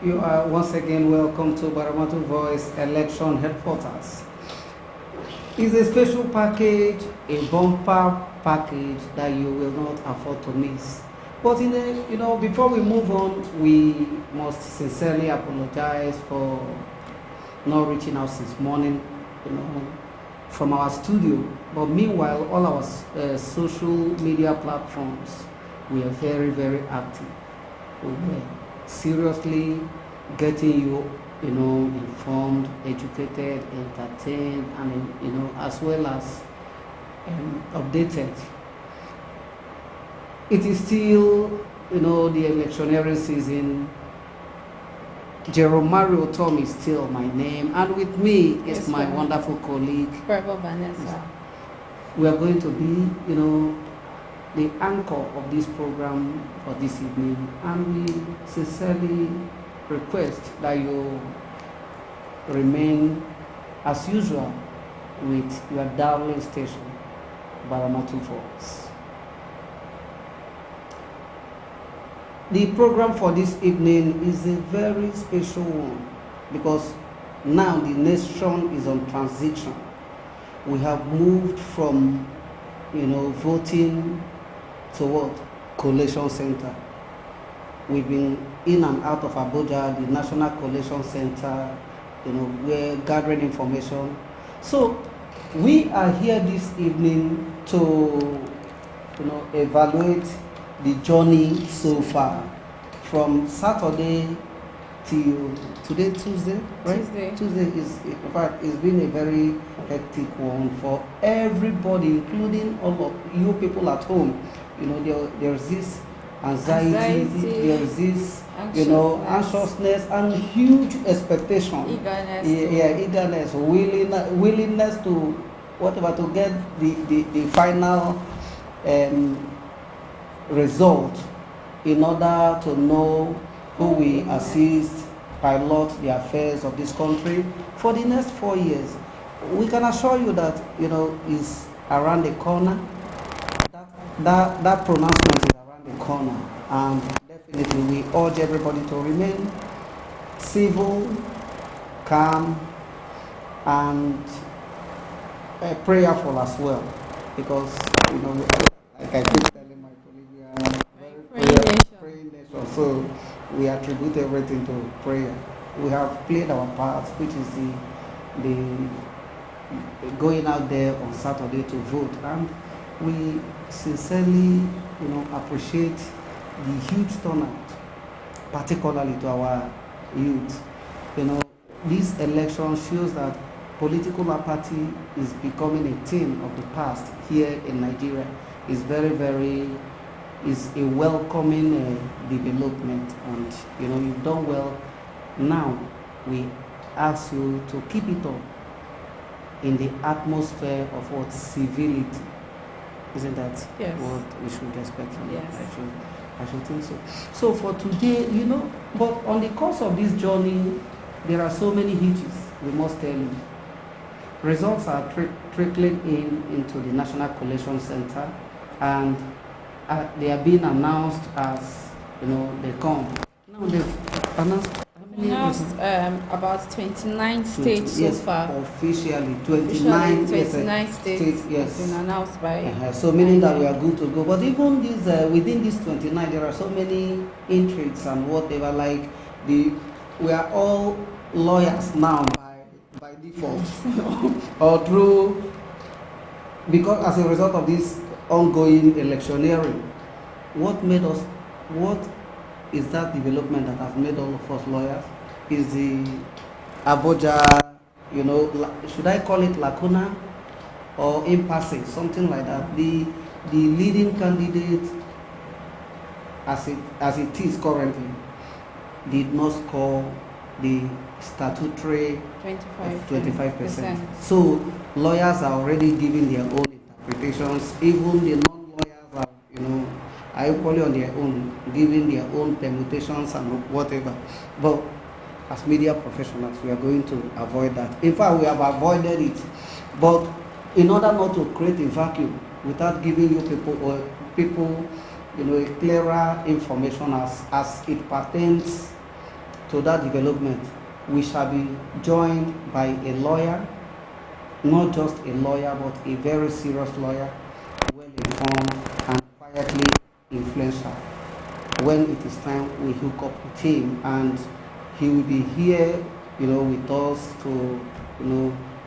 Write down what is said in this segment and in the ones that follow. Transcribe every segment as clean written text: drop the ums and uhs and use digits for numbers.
You are once again welcome to Baramatu Voice Election Headquarters. It's a special package, a bumper package that you will not afford to miss. But before we move on, we must sincerely apologize for not reaching out since morning, from our studio. But meanwhile, all our social media platforms, we are very, very active. We were seriously getting you, informed, educated, entertained, and as well as updated. It is still, the electioneering season. Jerome Mario Tom is still my name, and with me is my wonderful colleague, Vanessa. We are going to be, the anchor of this program for this evening, and we sincerely request that you remain as usual with your darling station, Baramatu Voice. The program for this evening is a very special one because now the nation is on transition. We have moved from, voting to what? Collation Center. We've been in and out of Abuja, the National Collation Center, we're gathering information. So we are here this evening to, evaluate the journey so far from Saturday till today, Tuesday, right? Tuesday is, in fact, it's been a very hectic one for everybody, including all of you people at home. There's this anxiety, there's this, anxiousness and huge expectation. Eagerness, willingness to whatever to get the final result in order to know who will assist, pilot the affairs of this country for the next 4 years. We can assure you that, is around the corner. That pronouncement is around the corner, and definitely we urge everybody to remain civil, calm, and prayerful as well, because like I keep telling my colleague, we are very praying nation. So we attribute everything to prayer. We have played our part, which is the going out there on Saturday to vote, and we sincerely, appreciate the huge turnout, particularly to our youth. This election shows that political apathy is becoming a thing of the past here in Nigeria. It's is a welcoming development, and you've done well. Now we ask you to keep it up in the atmosphere of what civility. Isn't that what we should expect from you? I should think so. So for today, but on the course of this journey, there are so many hitches, we must tell you. Results are trickling into the National Collation Center, and they are being announced as, they come. Now they've announced about 29 states so far. Officially 29 states yes. have been announced by. So meaning that we are good to go. But even within these 29, there are so many intrigues and whatever. Like we are all lawyers now by default, or through, because as a result of this ongoing electioneering. What is that development that has made all of us lawyers? Is the Abuja, should I call it lacuna or impasse, something like that? The leading candidate, as it is currently, did not score the statutory 25%. So lawyers are already giving their own interpretations. Even the non-lawyers are equally on their own, giving their own permutations and whatever. But as media professionals, we are going to avoid that. In fact, we have avoided it. But in order not to create a vacuum, without giving you people a clearer information as it pertains to that development, we shall be joined by a lawyer, not just a lawyer, but a very serious lawyer, well informed and quietly influential. When it is time, we hook up with him, and he will be here, with us to,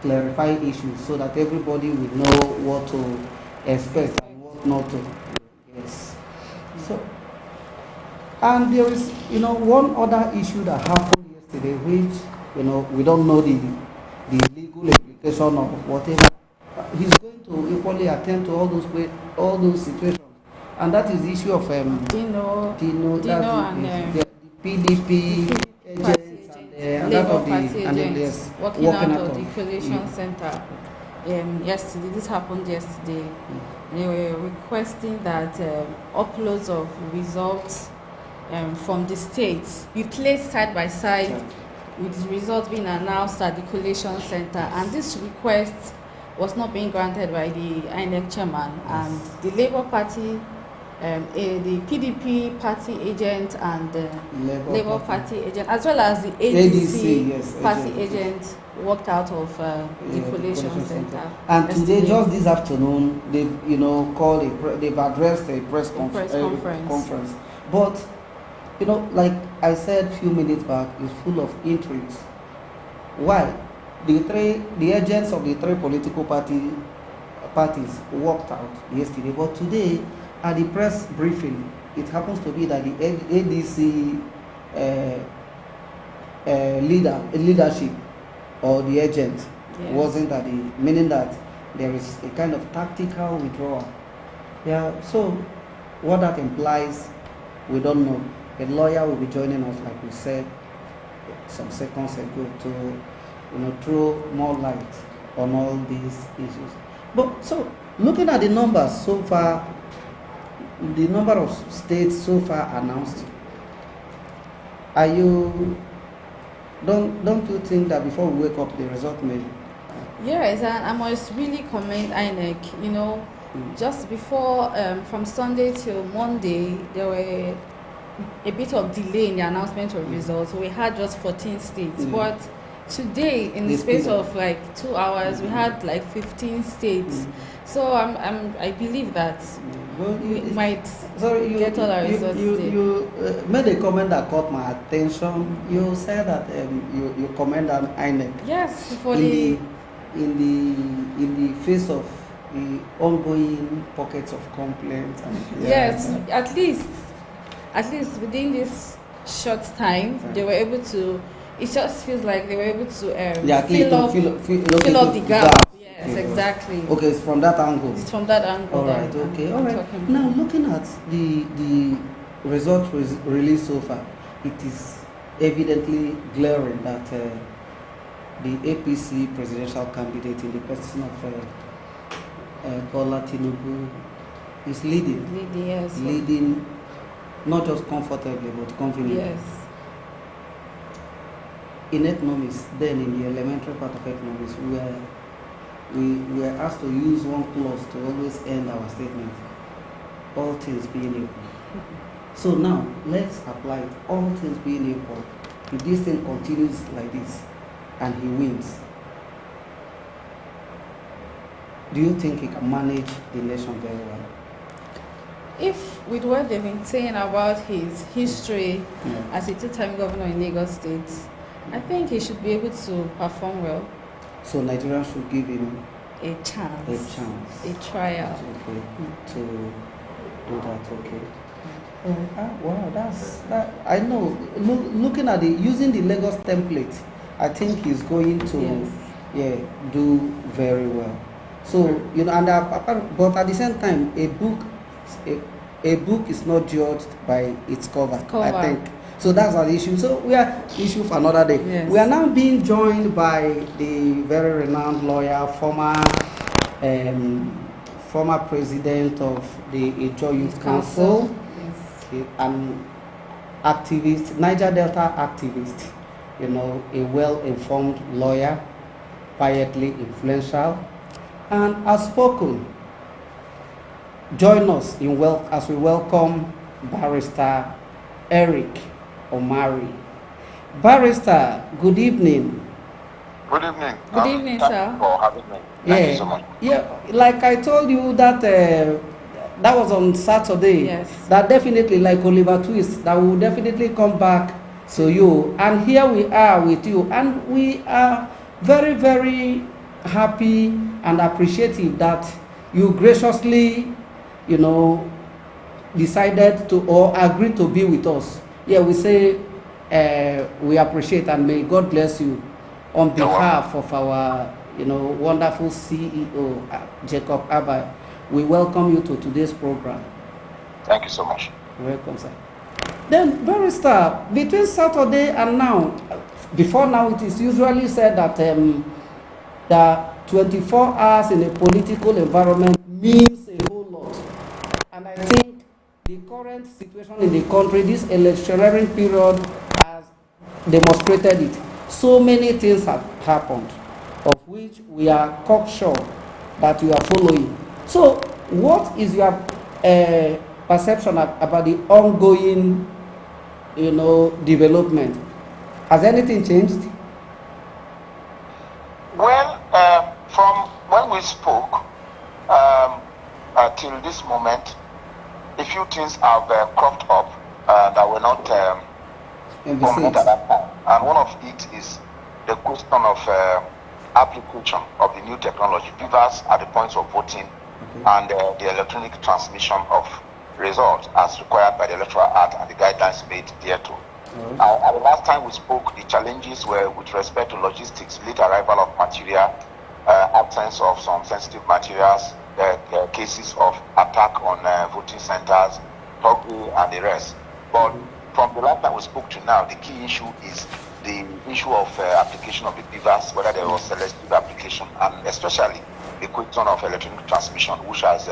clarify issues so that everybody will know what to expect and what not to. Yes. So, and there is, one other issue that happened yesterday, which, we don't know the legal implication of whatever. He's going to equally attend to all those situations, and that is the issue of Dino the PDP agents and that of the agents working out of the Collation Center. Yesterday, this happened yesterday. They were requesting that uploads of results from the states be placed side by side with the results being announced at the Collation Center, and this request was not being granted by the INEC chairman, and the Labour Party, the PDP party agent and the Labour Party agent, as well as the ADC party agent, worked out of the Collation Center. And today, just this afternoon, they've they've addressed a press conference. But like I said a few minutes back, it's full of intrigues. Why? The agents of the three political parties walked out yesterday, but today at the press briefing, it happens to be that the ADC leadership or the agent wasn't at the, meaning that there is a kind of tactical withdrawal. Yeah. So what that implies, we don't know. A lawyer will be joining us, like we said some seconds ago, to throw more light on all these issues. But so looking at the numbers so far, the number of states so far announced, don't you think that before we wake up the result may? Yes, and I must really commend INEC. Just before from Sunday till Monday, there were a bit of delay in the announcement of results. We had just 14 states, but today, in the space of like 2 hours, we had like 15 states. So I believe that we might get all our results today. You made a comment that caught my attention. You said that you commend an INEC. Yes, in the face of the ongoing pockets of complaints. Yes, at least within this short time, they were able to. It just feels like they were able to fill up the gap. Yes, okay, exactly. Okay, it's from that angle. It's from that angle. All right. Okay. All right. Now, looking at the results released so far, it is evidently glaring that the APC presidential candidate in the person of Tinubu is leading. Yes. Leading, not just comfortably but conveniently. Yes. In economics, then in the elementary part of economics, we were asked to use one clause to always end our statement: all things being equal. So now, let's apply it. All things being equal, if this thing continues like this and he wins, do you think he can manage the nation very well? If with what they've been saying about his history as a two-time governor in Lagos State, I think he should be able to perform well. So Nigerians should give him a chance, a trial. Okay, to do that. Okay. Wow, that. I know. Looking at using the Lagos template, I think he's going to do very well. So but at the same time, a book is not judged by its cover. I think. So that's our issue. So we are issue for another day. Yes. We are now being joined by the very renowned lawyer, former president of the Ijo Youth Council, an activist, Niger Delta activist, a well-informed lawyer, quietly influential, and outspoken. Join us as we welcome Barrister Eric Omari. Barrister, good evening. Good evening. Good evening, Thank sir. you for having me. Thank you so much. Yeah, like I told you that that was on Saturday. Yes. That definitely, like Oliver Twist, that will definitely come back to you. And here we are with you, and we are very, very happy and appreciative that you graciously, you know, decided to or agreed to be with us. Yeah, we say we appreciate and may God bless you on behalf of our, wonderful CEO, Jacob Abai. We welcome you to today's program. Thank you so much. Welcome, sir. Then, Barrister, between Saturday and now, before now, it is usually said that that 24 hours in a political environment means a whole lot. And I think the current situation in the country, this electionary period, has demonstrated it. So many things have happened, of which we are cocksure that you are following. So, what is your perception about the ongoing, development? Has anything changed? Well, from when we spoke till this moment, a few things have cropped up that were not prominent at that time. And one of it is the question of application of the new technology, BVAS at the points of voting, and the electronic transmission of results as required by the Electoral Act and the guidelines made thereto. At the last time we spoke, the challenges were with respect to logistics, late arrival of material, absence of some sensitive materials, cases of attack on voting centers, robbery, and the rest. But from the last time we spoke to now, the key issue is the issue of application of the BVAS, whether there was selective application, and especially the question of electronic transmission, which has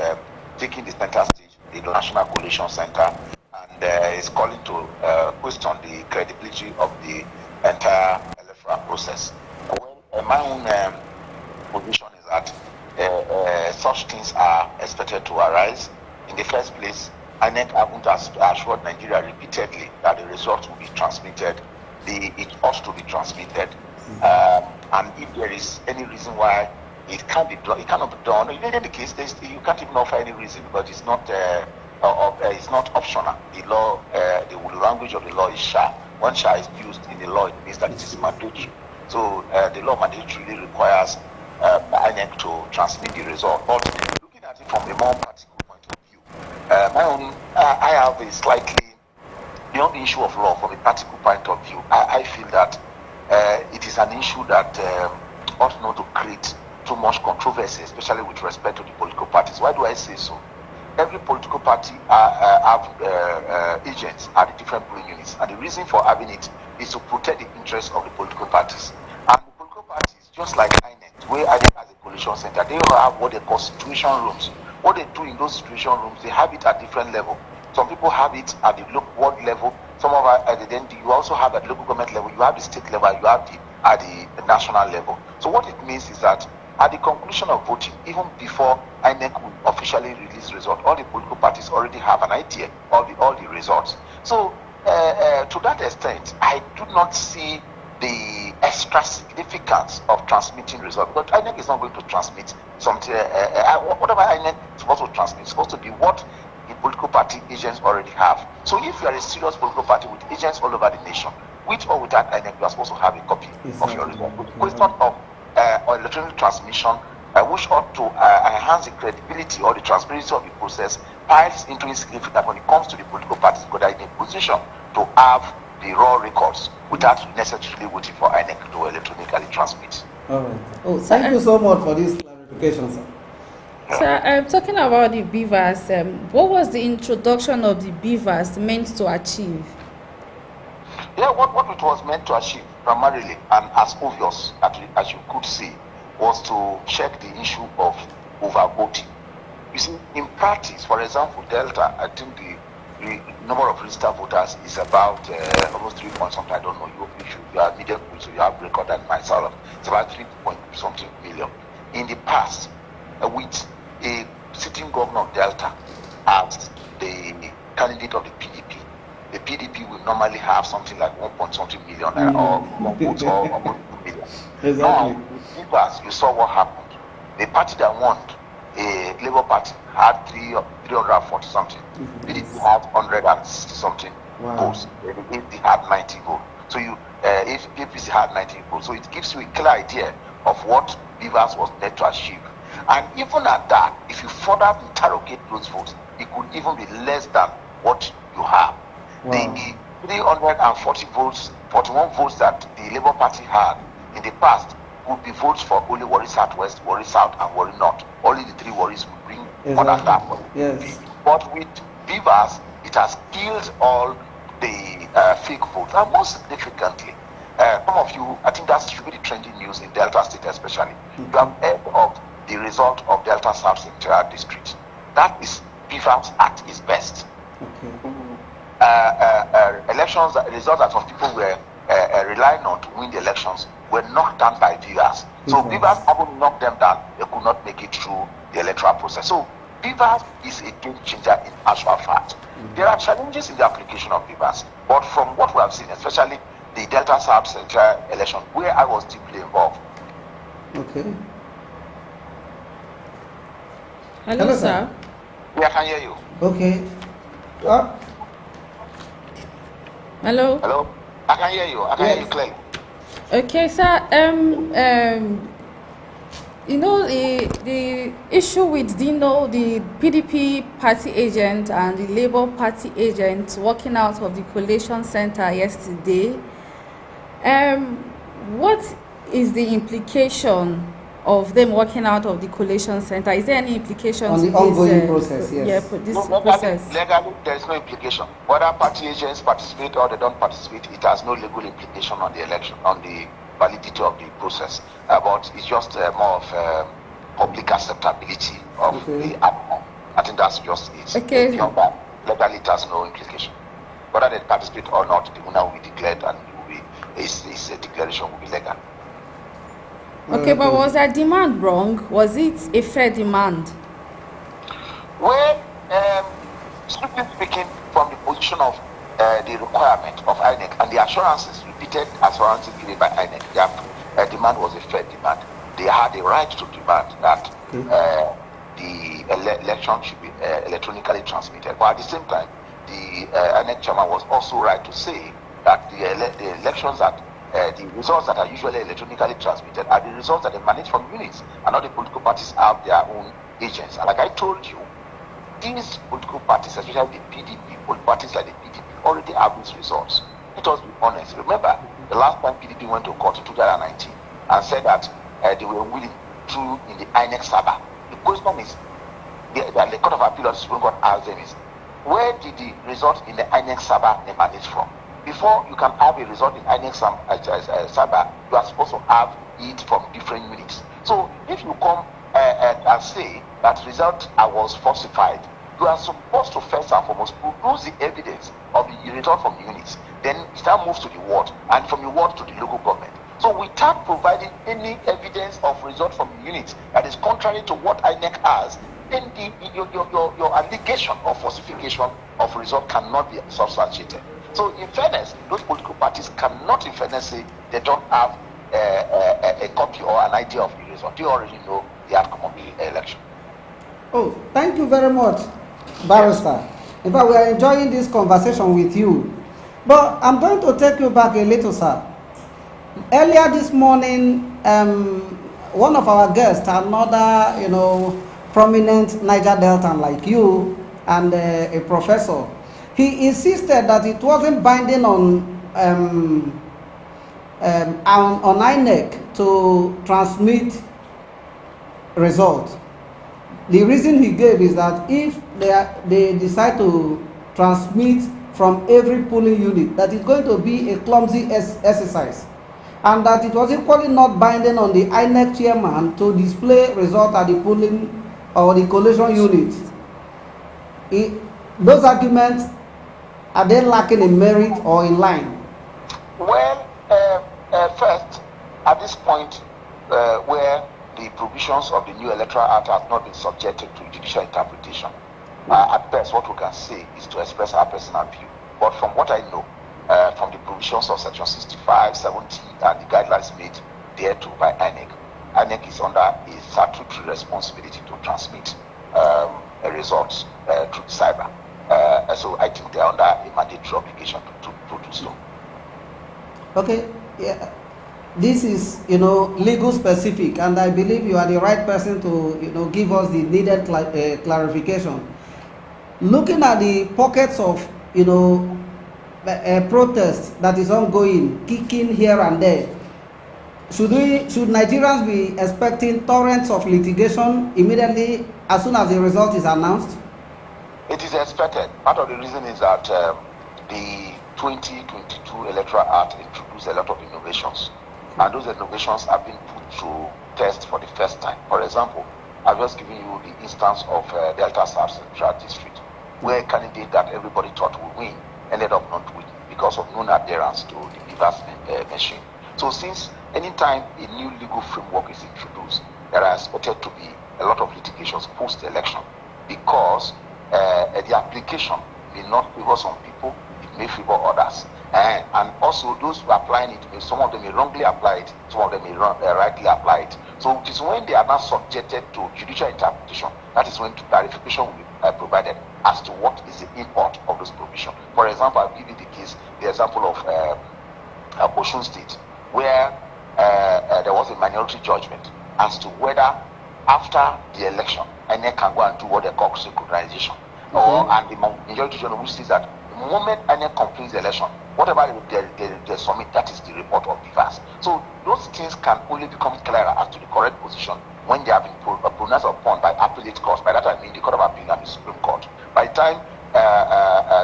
taken the center stage, the National Collation Center, and is calling to question the credibility of the entire electoral process. Well, my own position is that such things are expected to arise. In the first place, INEC haven't assured Nigeria repeatedly that the results will be transmitted. It ought to be transmitted. And if there is any reason why it can't be done, it cannot be done. In any case, you can't even offer any reason because it's not optional. The law, the language of the law is shall. When shall is used in the law, it means that it is mandatory. So the law mandatorily requires INEC to transmit the result. But looking at it from a more practical point of view, I have a slightly beyond the issue of law. From a practical point of view, I feel that it is an issue that ought not to create too much controversy, especially with respect to the political parties. Why do I say so? Every political party have agents at the different polling units, and the reason for having it is to protect the interests of the political parties. And the political parties, just like INEC, where INEC has a coalition center, they all have what they call situation rooms. What they do in those situation rooms, they have it at different levels. Some people have it at the local ward level. Some of then you also have at the local government level. You have the state level. You have at the national level. So what it means is that at the conclusion of voting, even before INEC will officially release results, all the political parties already have an idea of all the results. So to that extent, I do not see the extra significance of transmitting results, because INEC is not going to transmit something. Whatever INEC is supposed to transmit is supposed to be what the political party agents already have. So if you are a serious political party with agents all over the nation, with or without INEC, you are supposed to have a copy of your result. With the question of electronic transmission, which ought to enhance the credibility or the transparency of the process, piles into insignificant when it comes to the political parties, because they are in a position to have the raw records without necessarily waiting for INEC to electronically transmit. All right. Oh, thank you so much for this clarification, sir. Sir, talking about the BVAS, what was the introduction of the BVAS meant to achieve? Yeah, what it was meant to achieve primarily, and as obvious as you could see, was to check the issue of overvoting. You see, in practice, for example, Delta, I think the number of registered voters is about almost 3 point something. I don't know. You are needed, so you have record than myself. It's about 3 point something million. In the past, with a sitting governor of Delta as the candidate of the PDP, the PDP will normally have something like 1.something million or 1 votes or 2 million. Exactly. Now, because you saw what happened. The party that won, a Labour Party, had 340 something. PDP had 160 something votes. If they had 90 votes. So if APC had 90 votes, so it gives you a clear idea of what Beavers was meant to achieve. And even at that, if you further interrogate those votes, it could even be less than what you have. Wow. The 340 votes, 41 votes that the Labour Party had in the past would be votes for only Warri Southwest, Warri South, and Warri North. Only the three Warris would bring more than that. Yes. But with Beavers, it has killed all the fake votes. And most significantly, some of you, I think that should be the trending news in Delta State especially. You have heard of the result of Delta South Secretarial District. That is Beavers at its best. Okay. Elections, results that some people were relying on to win the elections were knocked down by Beavers. So Beavers haven't knocked them down, they could not make it through the electoral process. So Beavers is a game changer in actual fact. There are challenges in the application of Beavers, but from what we have seen, especially the Delta South Central election, where I was deeply involved. Okay. Hello, sir. Yeah, I can hear you. Okay. Hello. Hello. I can hear you. I can hear you clearly. Okay, sir. You know the issue with the PDP party agent and the Labour Party agent walking out of the Collation Center yesterday. What is the implication of them walking out of the Collation Center? Is there any implication on the ongoing process? Yes. Yeah, this process. Legally, there is no implication. Whether party agents participate or they don't participate, it has no legal implication on the election, on the validity of the process. But it's just more of public acceptability of the outcome. I think that's just it. Okay. Beyond that, legally, it has no implication. Whether they participate or not, the winner will be declared, and its declaration will be legal. Okay, but was that demand wrong? Was it a fair demand? Well, strictly speaking, from the position of the requirement of INEC and the assurances, repeated assurances given by INEC, their demand was a fair demand. They had the right to demand that the election should be electronically transmitted. But at the same time, the INEC chairman was also right to say that the elections that the results that are usually electronically transmitted are the results that emanate from units, and not the political parties have their own agents. And like I told you, these political parties, especially the PDP, political parties like the PDP, already have these results. Let us be honest. Remember, the last time PDP went to court in 2019 and said that they were willing to in the INEC server. The question is, the Court of Appeal of the Supreme Court asked them is, where did the result in the INEC server emanate from? Before you can have a result in INEC server, you are supposed to have it from different units. So if you come and say that result was falsified, you are supposed to first and foremost produce the evidence of the result from units. Then it now moves to the ward, and from the ward to the local government. So without providing any evidence of result from units that is contrary to what INEC has, then your allegation of falsification of result cannot be substantiated. So in fairness, those political parties cannot in fairness say they don't have a copy or an idea of the result. They already know the outcome of the election. Oh, thank you very much, Barrister. In fact, we are enjoying this conversation with you. But I'm going to take you back a little, sir. Earlier this morning, one of our guests, another, prominent Niger Deltan like you, and a professor, he insisted that it wasn't binding on INEC to transmit results. The reason he gave is that if they decide to transmit from every polling unit, that it's going to be a clumsy exercise, and that it was equally not binding on the INEC chairman to display result at the polling or the collation unit. Those arguments, are they lacking in merit or in line? Well, first, at this point where the provisions of the new Electoral Act have not been subjected to judicial interpretation, at best what we can say is to express our personal view But from what I know, from the provisions of Section 65, 70, and the guidelines made thereto by INEC, INEC is under a statutory responsibility to transmit results through cyber. So I think they are under a mandatory obligation to do so. Okay, yeah. This is, legal specific, and I believe you are the right person to, give us the needed clarification. Looking at the pockets of, protest that is ongoing, kicking here and there, should Nigerians be expecting torrents of litigation immediately as soon as the result is announced? It is expected. Part of the reason is that the 2022 Electoral Act introduced a lot of innovations, and those innovations have been put to test for the first time. For example, I've just given you the instance of Delta South Central District, where a candidate that everybody thought would win ended up not winning because of non-adherence to the BVAS machine. So since anytime a new legal framework is introduced, there are expected to be a lot of litigations post-election, because the application may not favor some people, it may favor others. And also those who are applying it, some of them may wrongly apply it, some of them may rightly apply it. So it is when they are not subjected to judicial interpretation, that is when clarification will be provided as to what is the import of those provisions. For example, I'll give you the example of Osun State, where there was a minority judgment as to whether after the election, INEC can go and do what they call synchronization. And the majority judgment which says that the moment INEC completes the election, whatever they submit, that is the report of the VAS. So those things can only become clearer as to the correct position when they have been pronounced upon by appellate courts. By that I mean the Court of Appeal and the Supreme Court. By the time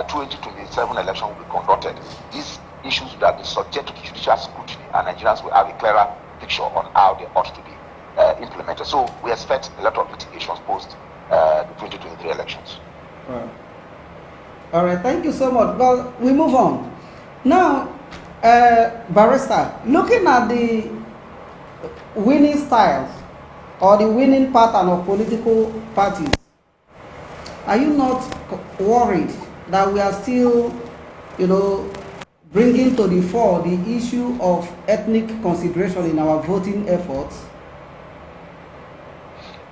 2027 election will be conducted, these issues would have been subject to judicial scrutiny, and Nigerians will have a clearer picture on how they ought to be implemented. So we expect a lot of litigations post the 2023 elections. All right, thank you so much. Well, we move on. Now, Barrister, looking at the winning styles or the winning pattern of political parties, are you not worried that we are still, bringing to the fore the issue of ethnic consideration in our voting efforts?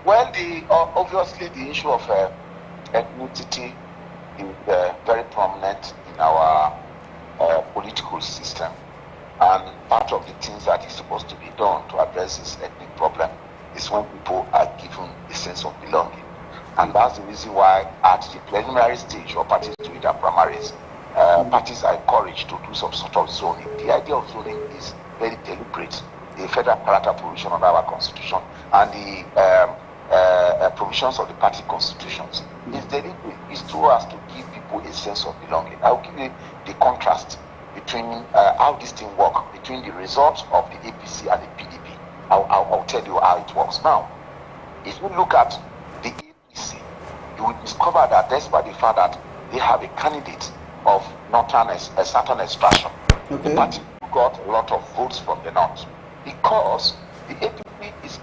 Well, obviously the issue of ethnicity is very prominent in our political system, and part of the things that is supposed to be done to address this ethnic problem is when people are given a sense of belonging. And that's the reason why at the preliminary stage, or parties do their primaries, parties are encouraged to do some sort of zoning. The idea of zoning is very deliberate. The federal character provision of our constitution and the provisions of the party constitutions is deliberate. It's so as to give people a sense of belonging. I'll give you the contrast between how this thing works between the results of the APC and the PDP. I'll tell you how it works. Now, if you look at the APC, you will discover that despite the fact that they have a candidate of southern extraction, the party got a lot of votes from the north, because the APC is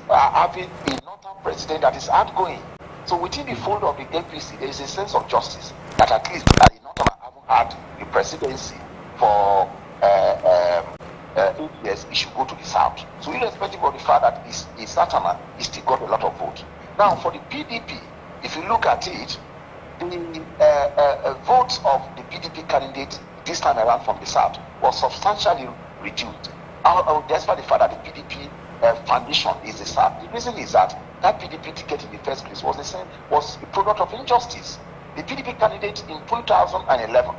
having a northern president that is outgoing. So within the fold of the APC, there is a sense of justice that at least the northern haven't had the presidency for 8 years, it should go to the south. So irrespective of the fact that he's southerner, he still got a lot of votes. Now for the PDP, if you look at it, the votes of the PDP candidate this time around from the south was substantially reduced. Despite the fact that the PDP foundation is the south. The reason is that PDP ticket in the first place was a product of injustice. The PDP candidate in 2011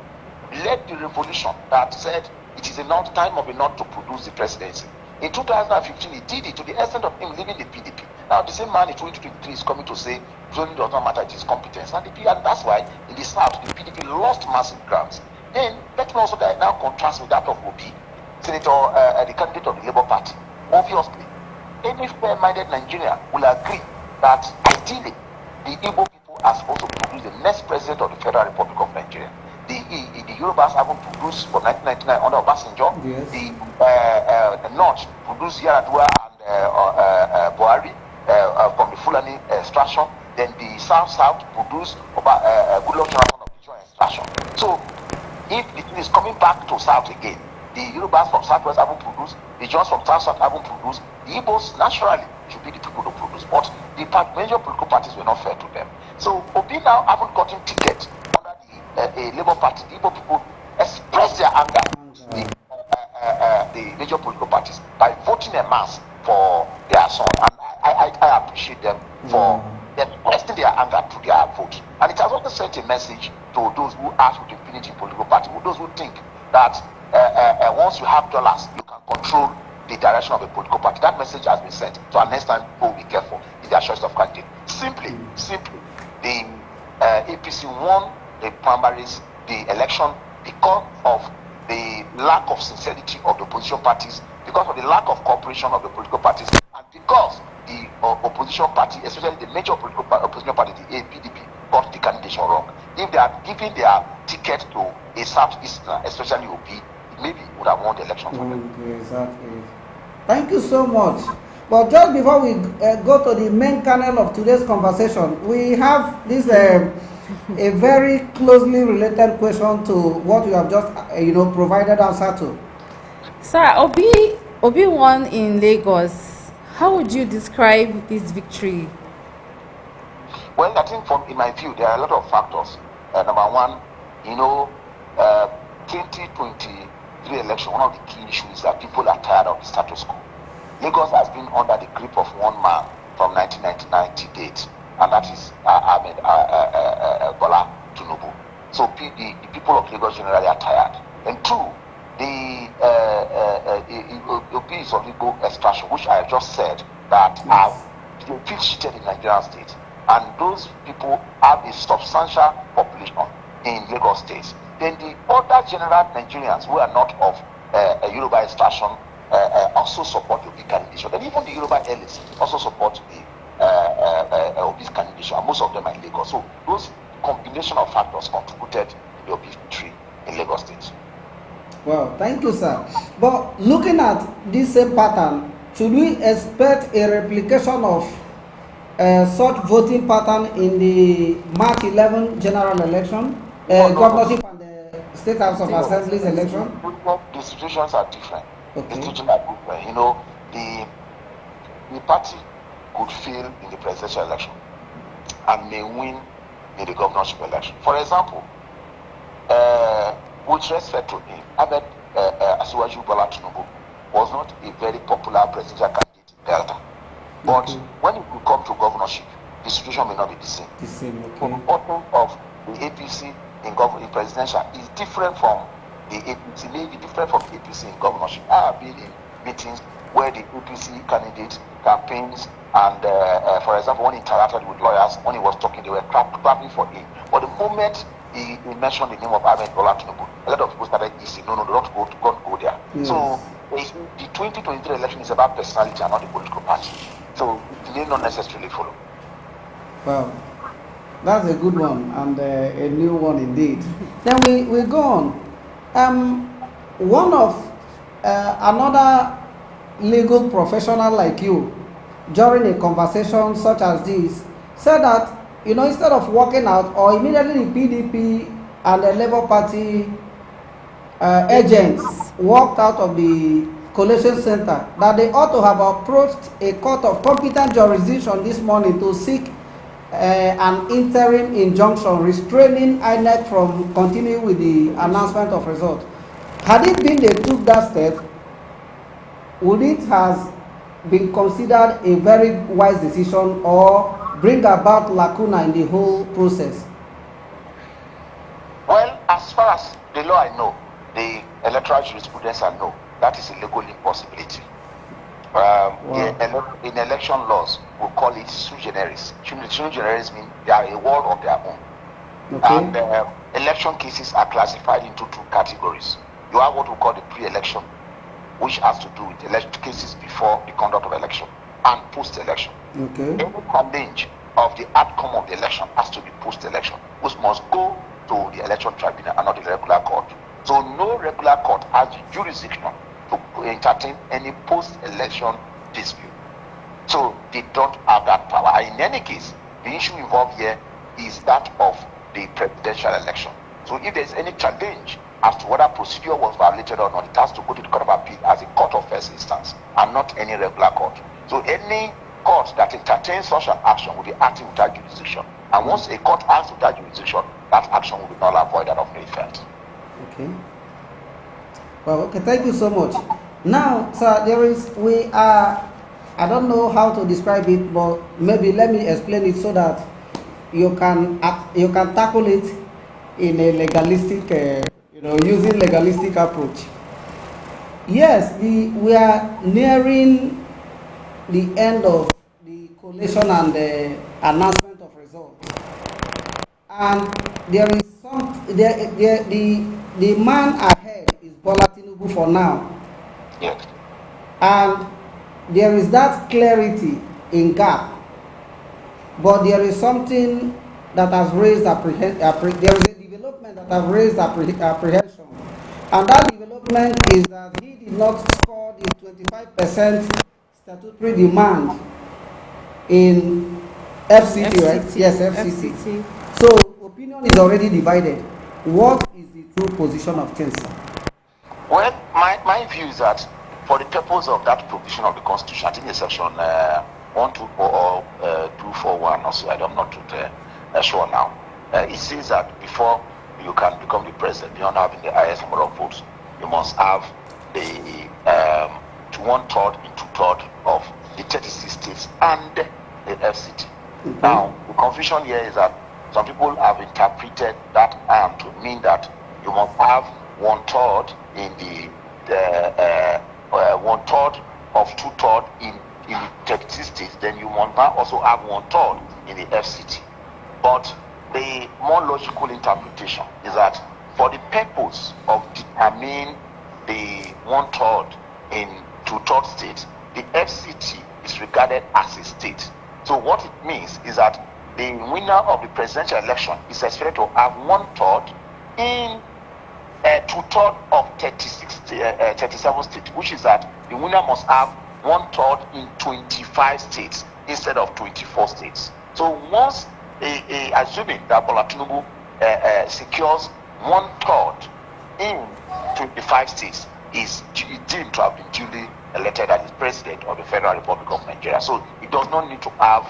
led the revolution that said it is time of enough to produce the presidency. In 2015, he did it to the extent of him leaving the PDP. Now, the same man in 2023 is coming to say zoning does not matter, it is competence. And that's why in the South, the PDP lost massive grounds. Then, let me also now contrast with that of Obi, Senator, the candidate of the Labour Party. Obviously, any fair-minded Nigerian will agree that ideally, the Igbo people are supposed to produce the next president of the Federal Republic of Nigeria. The Yorubas haven't produced from 1999 under Obasanjo. Yes. The North produced Yaradua and Buhari from the Fulani extraction. Then the South produced Goodluck Jonathan of the joint extraction. So if the thing is coming back to South again, the Yorubas from Southwest haven't produced, the Jones from South haven't produced, the Igbos naturally should be the people to produce. But the major political parties were not fair to them. So Obi now haven't gotten ticket under the Labour Party. The Igbo people express their anger to the major political parties by voting en masse for their son. And I appreciate them for expressing their anger to their vote. And it has also sent a message to those who ask with impunity in political party, those who think that once you have dollars, you can control the direction of a political party. That message has been sent. So next time, people will be careful in their choice of candidate. Simply, the APC won the primaries, the election, because of the lack of sincerity of the opposition parties, because of the lack of cooperation of the political parties, and because the opposition party, especially the major political opposition party, the PDP, got the candidation wrong. If they had given their ticket to a Southeasterner, especially OP, maybe would have won the election for them. Exactly. Thank you so much. But just before we go to the main kernel of today's conversation, we have this a very closely related question to what you have just provided answer to. Sir, Obi won in Lagos. How would you describe this victory? Well, I think in my view, there are a lot of factors. Number one, 2023 election, one of the key issues is that people are tired of the status quo. Lagos has been under the grip of one man from 1999 to date, and that is Bola Tinubu. So the people of Lagos generally are tired. And two, the piece of legal extraction, which I just said, that have been cheated in Nigerian state, and those people have a substantial population in Lagos state. Then the other general Nigerians who are not of Yoruba extraction also support the Obi candidation. And even the Yoruba elites also support the Obi's candidation, and most of them are in Lagos. So those combination of factors contributed to the Obi victory in Lagos state. Well, thank you, sir. But looking at this same pattern, should we expect a replication of such voting pattern in the March 11 general election, governorship and the State House of Assembly's election? The situations are different. Okay. The situations are different. The party could fail in the presidential election and may win in the governorship election. For example, with respect to him, Ahmed Asiwaju Bola Tinubu was not a very popular presidential candidate in Delta. But when it will come to governorship, the situation may not be the same. The importance of the APC in presidential is different from the APC, maybe different from the APC in governorship. I have been in meetings where the APC candidates campaigns, and for example, when he interacted with lawyers, when he was talking, they were clapping for him. But the moment he mentioned the name of Ahmed Bola Tinubu, a lot of people started saying, no, don't go there. Yes. So the 2023 election is about personality and not the political party. So it may not necessarily follow. Well, that's a good one and a new one indeed. Then we go on. One of another legal professional like you, during a conversation such as this, said that instead of walking out, or immediately the PDP and the Labour Party agents walked out of the Collation Center, that they ought to have approached a court of competent jurisdiction this morning to seek an interim injunction restraining INEC from continuing with the announcement of results. Had it been they took that step, would it have been considered a very wise decision or bring about lacuna in the whole process? Well, as far as the law I know, the electoral jurisprudence I know, that is a legal impossibility. Wow. In election laws, we call it sui generis. Sui generis means they are a world of their own. Okay. And election cases are classified into two categories. You have what we call the pre-election, which has to do with election cases before the conduct of election, and post-election. Okay. Any challenge of the outcome of the election has to be post-election, which must go to the election tribunal and not the regular court. So no regular court has the jurisdiction to entertain any post-election dispute. So they don't have that power. In any case, the issue involved here is that of the presidential election. So if there's any challenge as to whether procedure was violated or not, it has to go to the Court of Appeal as a court of first instance and not any regular court. So any court that entertains such an action will be acting without jurisdiction. And once a court acts without jurisdiction, that action will be null and void and of no effect. Okay. Well, okay, thank you so much. Now, sir, I don't know how to describe it, but maybe let me explain it so that you can tackle it in a legalistic, using legalistic approach. Yes, we are nearing the end of the collation and the announcement of results, and there is the man ahead is Bola Tinubu for now. Yes. And there is that clarity in gap, but there is something that has raised apprehension. There is a development that has raised apprehension, and that development is that he did not score the 25% statutory demand in FCT, right? Yes, FCT. So opinion is already divided. What is the true position of Chancellor? Well, my view is that for the purpose of that provision of the Constitution, I think it's section 124 or 241 or so, I'm not sure now. It says that before you can become the president, beyond having the highest number of votes, you must have the 1/3 and 2/3 of the 36 states and the FCT. Mm-hmm. Now, the confusion here is that some people have interpreted that to mean that you must have 1/3 in the 1/3 of 2/3 in the 36 states, then you must now also have 1/3 in the FCT. But the more logical interpretation is that for the purpose of determining the 1/3 in 2/3 states, the FCT is regarded as a state. So what it means is that the winner of the presidential election is expected to have 1/3 in 2/3 of 37 states, which is that the winner must have 1/3 in 25 states instead of 24 states. So once assuming that Bola Tinubu secures 1/3 in 25 states, is deemed to have been duly elected as the president of the Federal Republic of Nigeria. So it does not need to have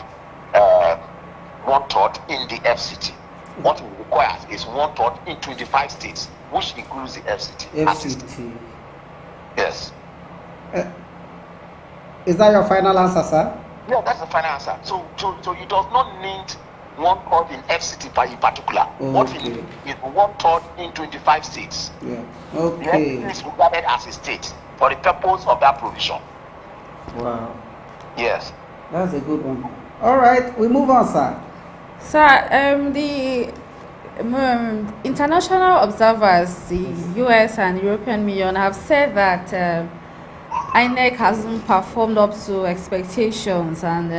1/3 in the FCT. What it requires is 1/3 in 25 states, which includes the FCT. FCT. Yes. Is that your final answer, sir? Yeah, that's the final answer. So it does not need 1/3 in FCT in particular. Okay. What it needs is 1/3 in 25 states. Yeah. The Okay. FCT is regarded as a state for the purpose of that provision. Wow. Yes. That's a good one. All right, we move on, sir. Sir, the international observers, the US and European Union, have said that INEC hasn't performed up to expectations, and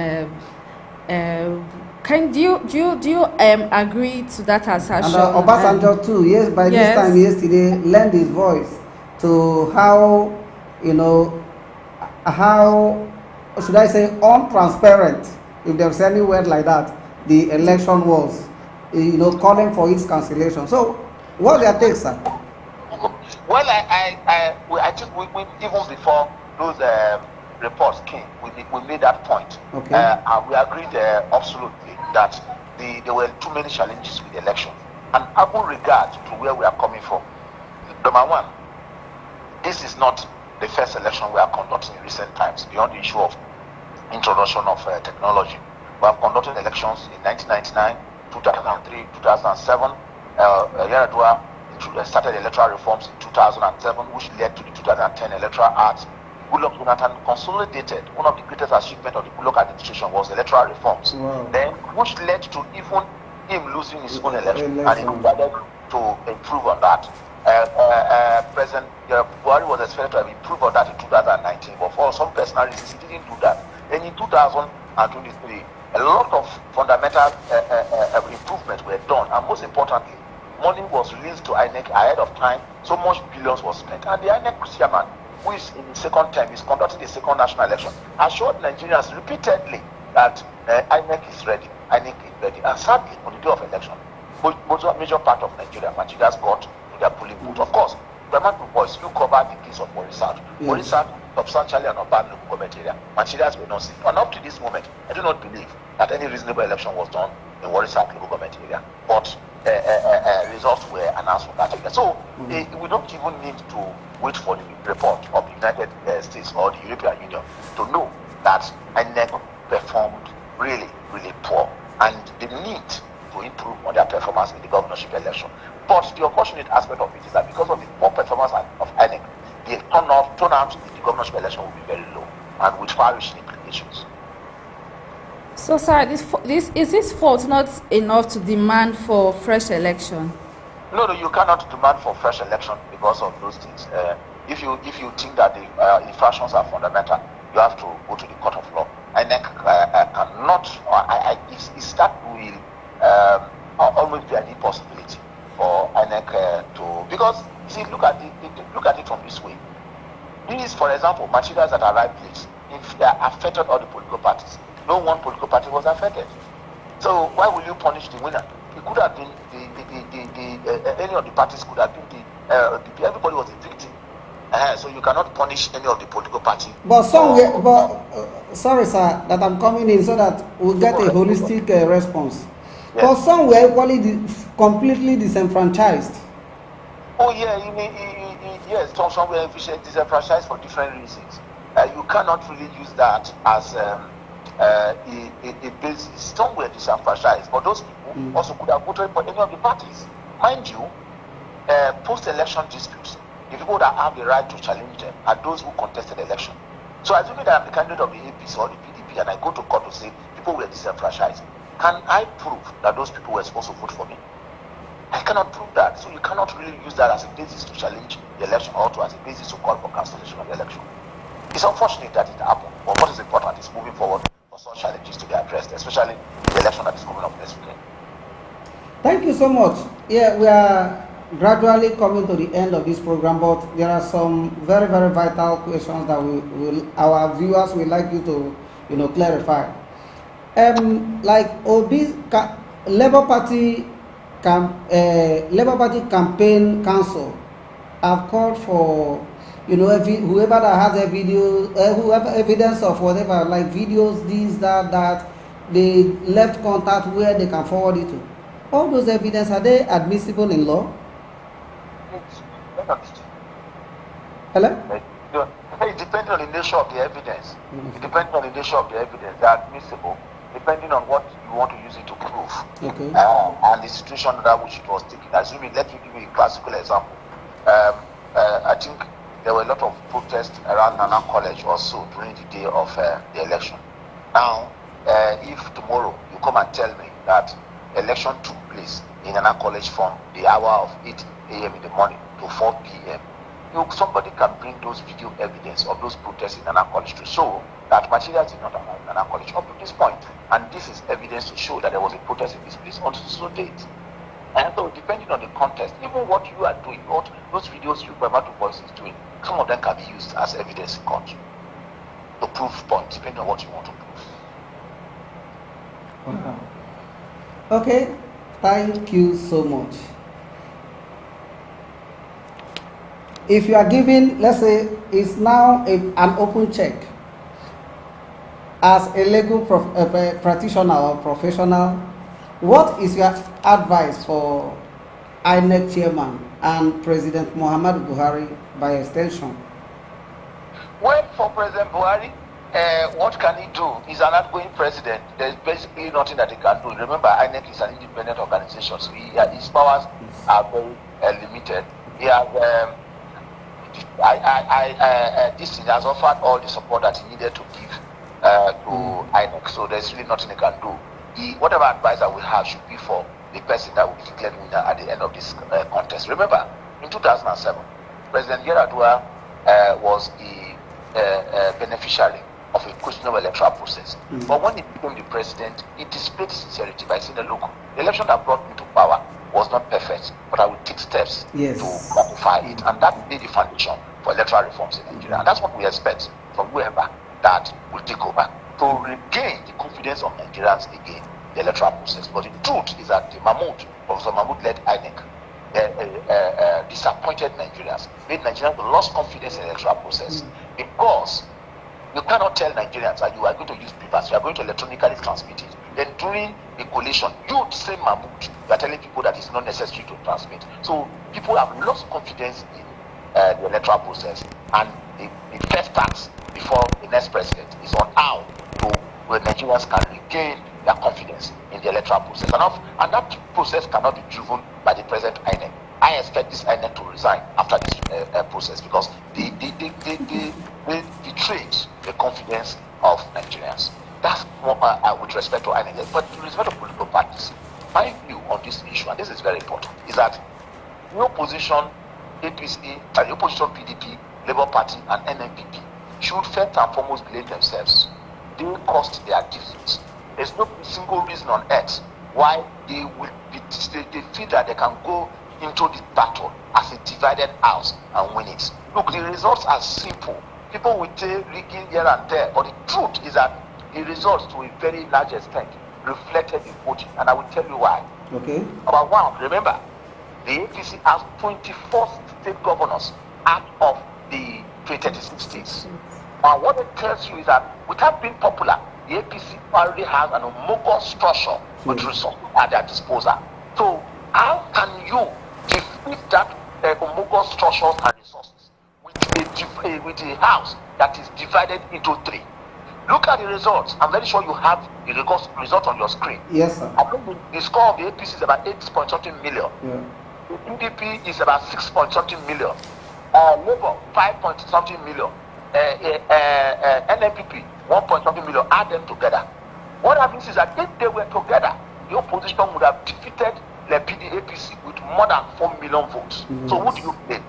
do you agree to that assertion? And Obasanjo too, yes, by this time yesterday, lent his voice to how should I say untransparent, if there's any word like that, the election was, calling for its cancellation. So, what's your take, sir? Well, I think we even before those reports came, we made that point. Okay. And we agreed absolutely that there were too many challenges with the election. And having regard to where we are coming from, number one, this is not the first election we are conducting in recent times, beyond the issue of introduction of technology. We have conducted elections in 1999, 2003, 2007. Yar'Adua started electoral reforms in 2007, which led to the 2010 Electoral Act. Goodluck Jonathan consolidated one of the greatest achievements of the Goodluck administration was electoral reforms. Wow. Then, which led to even him losing his own election, and he decided to improve on that. President Buhari was expected to have improved on that in 2019, but for some personal reasons, he didn't do that. And in 2023, a lot of fundamental improvements were done, and most importantly, money was released to INEC ahead of time. So much billions was spent, and the INEC chairman, who is in the second term, is conducting the second national election, assured Nigerians repeatedly that INEC is ready. INEC is ready, and sadly, on the day of election, major part of Nigeria, Nigerians got to their polling booth. Of course, the amount of boys you cover the case of Warri South. Yes. Warri South substantially an urban local government area. Nigerians were not seen. And up to this moment, I do not believe that any reasonable election was done in Warri South local government area. But results were announced from that area. So we don't even need to wait for the report of the United States or the European Union to know that INEC performed really, really poor, and they need to improve on their performance in the governorship election. But the unfortunate aspect of it is that because of the poor performance of INEC, the turnout in the governorship election will be very low and with far-reaching implications. So, sir, is this fault not enough to demand for fresh election? No, you cannot demand for fresh election because of those things. If you think that the infractions are fundamental, you have to go to the court of law. INEC cannot. It's that will always be an impossibility for INEC to, because see, look at it from this way. These, for example, materials that arrived late, if they affected all the political parties, no one political party was affected. So why will you punish the winner? It could have been any of the parties could have been everybody was a victim. So you cannot punish any of the political party. But sorry, sir, that I'm coming in so that we'll get a holistic response. Yes. But some were equally completely disenfranchised. Oh yeah, yes. Some were disenfranchised for different reasons. You cannot really use that as a basis. Some were disenfranchised, but those people also could have voted for any of the parties. Mind you, post-election disputes, the people that have the right to challenge them are those who contested the election. So assuming that I'm the candidate of the APC or the PDP and I go to court to say people were disenfranchised, can I prove that those people were supposed to vote for me? I cannot prove that. So you cannot really use that as a basis to challenge the election or as a basis to call for cancellation of the election. It's unfortunate that it happened, but what is important is moving forward for such challenges to be addressed, especially the election that is coming up next weekend. Thank you so much. Yeah, we are gradually coming to the end of this program, but there are some very, very vital questions that our viewers would like you to clarify. Like Labour Party campaign council have called for whoever that has a video, whoever evidence of whatever, like videos, this, that, they left contact where they can forward it to. All those evidence, are they admissible in law? Hello? It depends on the nature of the evidence. It depends on the nature of the evidence. They are admissible depending on what you want to use it to prove. Okay. And the situation under which it was taken. Assuming, let me give you a classical example. I think there were a lot of protests around Nana College also during the day of the election. Now, if tomorrow you come and tell me that election took place in Nana College from the hour of 8 a.m. in the morning to 4 p.m., somebody can bring those video evidence of those protests in Nana College to show that materials did not arrive in Nana College up to this point. And this is evidence to show that there was a protest in this place on so date. And so depending on the context, even what you are doing, what those videos you Bravado Voice is doing, some of them can be used as evidence in court to prove points, depending on what you want to prove. Wow. Okay, thank you so much. If you are giving, let's say, it's now an open check as a legal practitioner or professional, what is your advice for INEC chairman and President Muhammadu Buhari by extension? Well, for President Buhari, what can he do? He's an outgoing president. There's basically nothing that he can do. Remember, INEC is an independent organization, so his powers are very limited. He has, this thing has offered all the support that he needed to give to INEC, so there's really nothing he can do. Whatever advice that we have should be for the person that will be declared winner at the end of this contest. Remember, in 2007, President Yar'Adua was a beneficiary of a questionable electoral process. But when he became the president, he displayed sincerity by saying, look, the election that brought me to power was not perfect, but I will take steps to rectify it. And that laid the foundation for electoral reforms in Nigeria. And that's what we expect from whoever that will take over, to regain the confidence of Nigerians again the electoral process. But the truth is that Professor Mahmoud-led INEC, disappointed Nigerians, made Nigerians lost confidence in the electoral process, because you cannot tell Nigerians that you are going to use papers, you are going to electronically transmit it. Then during the collation, you say Mahmoud, you are telling people that it's not necessary to transmit. So people have lost confidence in the electoral process, and the first task before the next president is on how where Nigerians can regain their confidence in the electoral process. And that process cannot be driven by the present INEC. I expect this INEC to resign after this process, because they betrayed the confidence of Nigerians. That's what with respect to INEC. But with respect to political parties, my view on this issue, and this is very important, is that the opposition, APC, the opposition PDP, Labour Party, and NNPP should first and foremost blame themselves. They caused their defeat. There's no single reason on earth why they feel that they can go into the battle as a divided house and win it. Look, the results are simple. People will say rigging here and there, but the truth is that the results, to a very large extent, reflected the voting, and I will tell you why. Okay. Number one, remember, the APC has 24 state governors out of the 336 states. And what it tells you is that without being popular, the APC already has an homogeneous structure with resources at their disposal. So how can you defeat that homogeneous structures and resources with a house that is divided into three? Look at the results. I'm very sure you have the result on your screen. Yes, sir. I think the score of the APC is about 8-something million. Yeah. The PDP is about 6-something million. Labour 5-something million. NNPP 1-something million. Add them together. What happens is that if they were together, the opposition would have defeated the APC with more than 4 million votes. Yes. So who do you blame?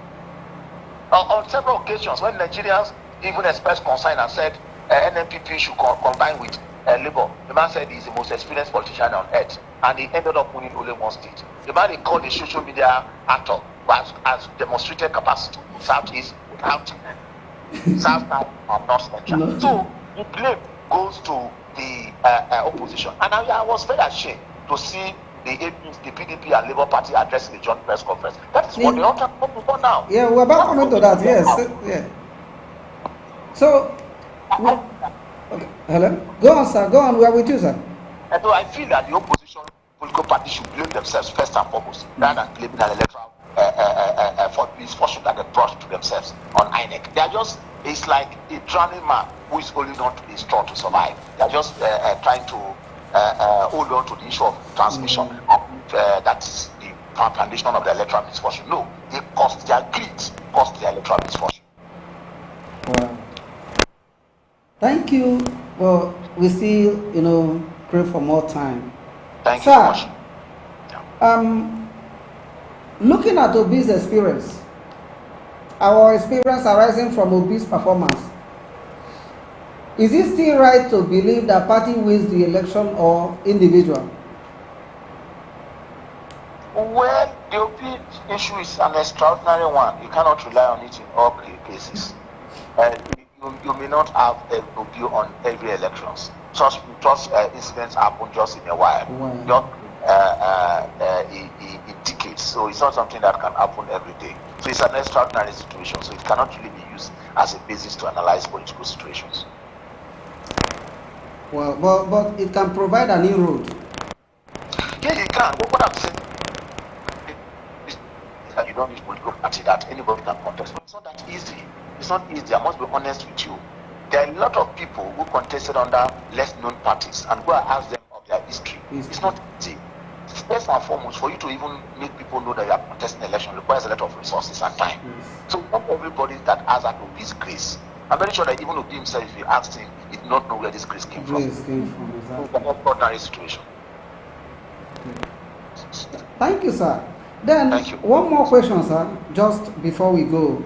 On several occasions, when Nigerians even expressed concern and said NNPP should combine with Labour, the man said he's the most experienced politician on earth, and he ended up winning only one state. The man they called a social media actor has demonstrated capacity in Southeast without South and North Central. No. So the blame goes to the opposition. And I was very ashamed to see the APC, the PDP and Labour Party addressing the joint press conference. That is what they all talk about now. Yeah, we're about to come to that, yes. Yeah. So, okay. Hello? Go on, sir. Go on. We are with you, sir. And so I feel that the opposition political parties should blame themselves first and foremost, rather than blaming an electoral for misfortune that they brought to themselves on INEC. They are just, it's like a drowning man who is holding on to the straw to survive. They are just trying to hold on to the issue of transmission. That is the foundation of the electoral misfortune. No, they caused their greed, caused their electoral misfortune. Wow. Thank you. Well, we still, pray for more time. Thank you so much. Yeah. Looking at Obi's experience, our experience arising from Obi's performance, is it still right to believe that party wins the election or individual? Well, the Obi issue is an extraordinary one. You cannot rely on it in all cases. You may not have a Obi on every elections. Such incidents happen just in a while. Wow. It decades. So it's not something that can happen every day. So it's an extraordinary situation. So it cannot really be used as a basis to analyze political situations. Well, but it can provide a new road. Yeah, it can. But what I'm saying is that you don't need political party that anybody can contest. But it's not that easy. It's not easy. I must be honest with you. There are a lot of people who contested under less known parties and go and ask them of their history. It's not easy. First and foremost, for you to even make people know that you are contesting an election requires a lot of resources and time. So not everybody that has that Obi's grace. I'm very sure that even Obi himself, if you asked him, he did not know where this grace came from. Exactly. So it's an extraordinary situation. Thank you, sir. Then, thank you. One more question, sir, just before we go.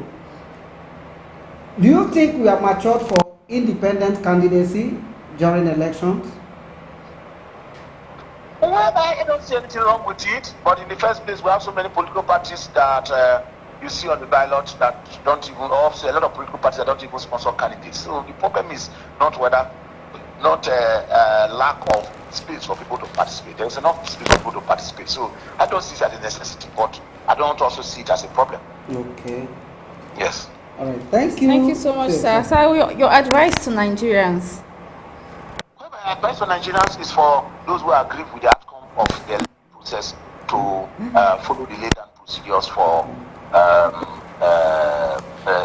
Do you think we are matured for independent candidacy during elections? Well, I don't see anything wrong with it. But in the first place, we have so many political parties that you see on the ballot that don't even, also a lot of political parties that don't even sponsor candidates. So the problem is not lack of space for people to participate. There's enough space for people to participate. So I don't see it as a necessity, but I don't also see it as a problem. Okay. Yes. All right. Thank you. Thank you so much, sir. Sir, your advice to Nigerians? Well, my advice to Nigerians is for those who agree with the outcome of the process to follow the laid down procedures for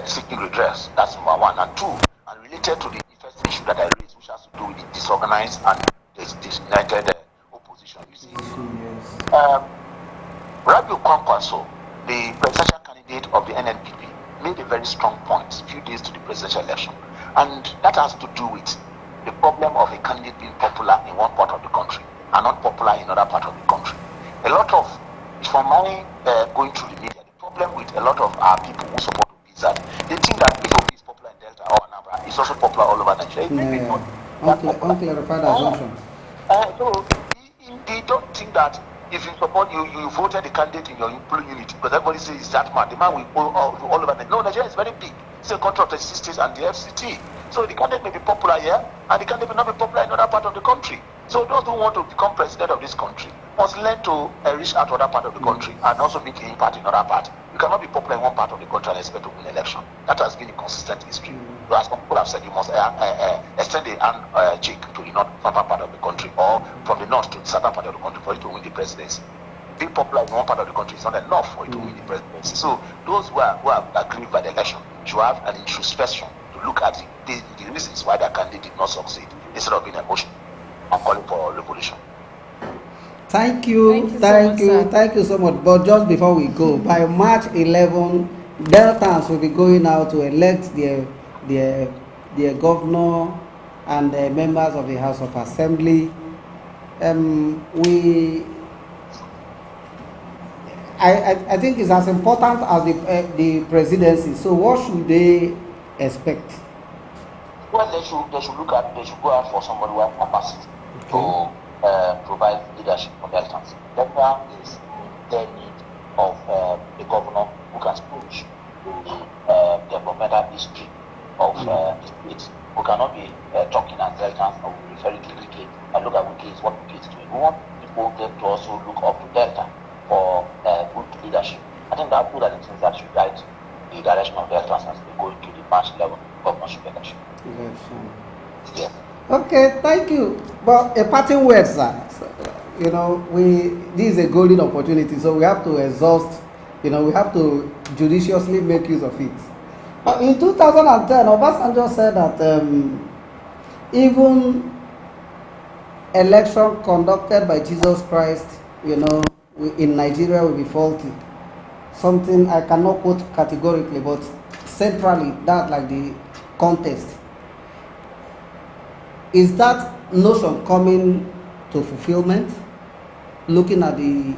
seeking redress. That's number one. And two, and related to the first issue that I raised, which has to do with the disorganized and disunited opposition. You see, Rabiu Kwankwaso, the presidential candidate of the NNPP, made a very strong point a few days to the presidential election, and that has to do with the problem of a candidate being popular in one part of the country and not popular in another part of the country. A lot of, from my going through the media, the problem with a lot of our people who support Obi is that they think that if Obi is popular in Delta or Anambra, it's also popular all over Nigeria. Unclarified assumptions. So they don't think that if you support you voted the candidate in your polling unit, because everybody says it's that man, the man will go all over Nigeria. No, Nigeria is very big. It's a country of the 36 states and the FCT. So the candidate may be popular here, and the candidate may not be popular in another part of the country. So those who want to become president of this country must learn to reach out to other part of the country and also make an impact in other part. You cannot be popular in one part of the country and expect to win an election. That has been a consistent history. So as some people have said, you must extend the hand cheek to the northern part of the country, or from the north to the southern part of the country for you to win the presidency. Being popular in one part of the country is not enough for you to win the presidency. So those who are aggrieved by the election should have an introspection to look at the reasons why their candidate did not succeed, instead of being emotional and calling for a revolution. Thank you so much. But just before we go, by March 11, Deltans will be going out to elect their governor and the members of the House of Assembly. I think it's as important as the presidency. So what should they expect? Well, they should go out for somebody who has capacity to provide leadership for Deltans. Delta is their need of a governor who can push the developmental history of the state, who cannot be talking as Deltans or referring to Wike and look at Wike is what Wike is doing. We want people to also look up to Delta for good leadership. I think that those are the things that should guide the direction of Deltans as they go into the March 11 governorship election. Yes. Okay, thank you. But a parting word, sir. You know, this is a golden opportunity, so we have to exhaust. We have to judiciously make use of it. In 2010, Obasanjo said that even election conducted by Jesus Christ, in Nigeria will be faulty. Something I cannot quote categorically, but centrally, that like the contest. Is that notion coming to fulfillment? Looking at the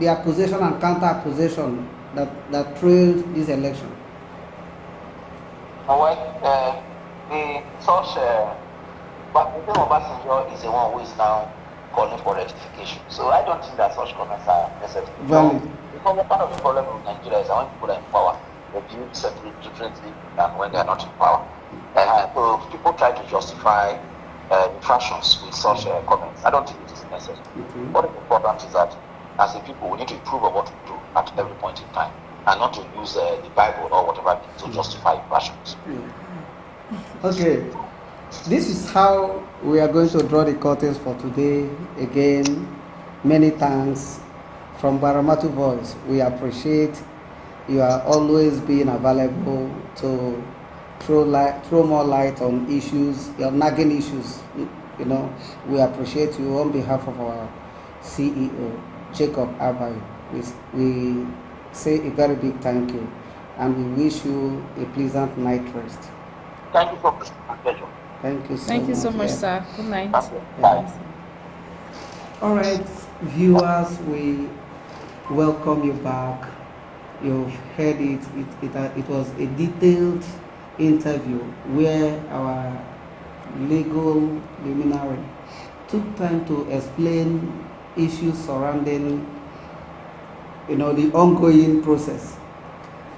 accusation and counter accusation that trailed this election. Well, but the Obasanjo is the one who is now calling for rectification. So I don't think that such comments are necessary. Valid. Because part of the problem with Nigeria is that when people are in power, they view separately differently than when they are not in power. So people try to justify infractions with such comments. I don't think it is necessary. What is important is that as a people, we need to improve on what we do at every point in time, and not to use the Bible or whatever to justify infractions. Okay, this is how we are going to draw the curtains for today. Again, many thanks from Baramatu Voice. We appreciate you are always being available to throw more light on issues, your nagging issues. We appreciate you on behalf of our CEO, Jacob Abai. We say a very big thank you, and we wish you a pleasant night rest. Thank you for this pleasure. Thank you so much. Thank you so much, sir. Good night. Bye. All right, viewers, we welcome you back. You've heard it. It was a detailed interview where our legal luminary took time to explain issues surrounding, the ongoing process.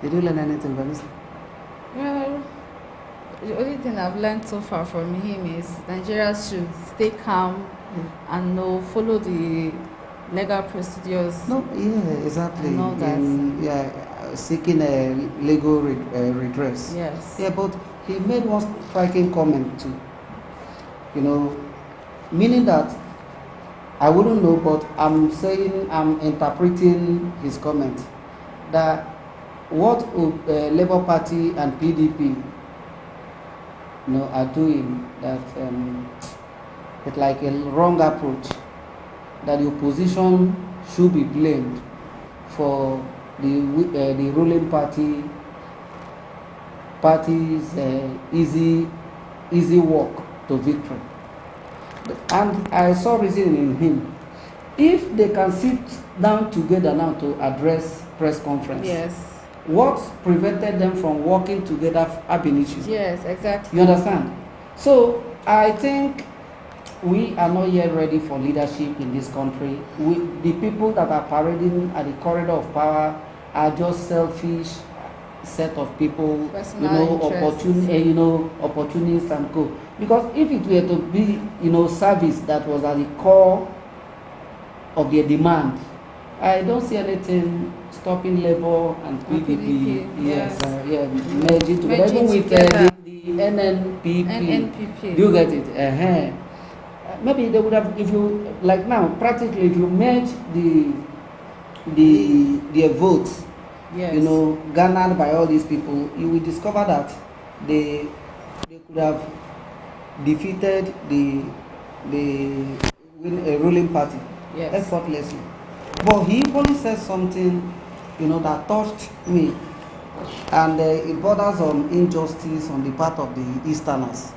Did you learn anything from this? Well, the only thing I've learned so far from him is Nigerians should stay calm and follow the legal procedures. No, yeah, exactly. And all that. Seeking a legal redress. Yes. Yeah, but he made one striking comment too. Meaning that I wouldn't know, but I'm interpreting his comment that what Labour Party and PDP are doing, that it's like a wrong approach, that the opposition should be blamed for the ruling party's easy walk to victory. And I saw reason in him. If they can sit down together now to address press conference, yes, what prevented them from working together ab initio? Yes, exactly. You understand? So I think we are not yet ready for leadership in this country. The people that are parading at the corridor of power are just selfish set of people, opportunists and co. Because if it were to be, service that was at the core of their demand, I don't see anything stopping Labour and PDP. Yes, merging together. Even with the NNPP. Do you get it? Maybe they would have, if you like now, practically, if you merge their votes, yes, garnered by all these people, you will discover that they could have defeated the ruling party, yes, effortlessly. But he only said something, that touched me, and it borders on injustice on the part of the Easterners.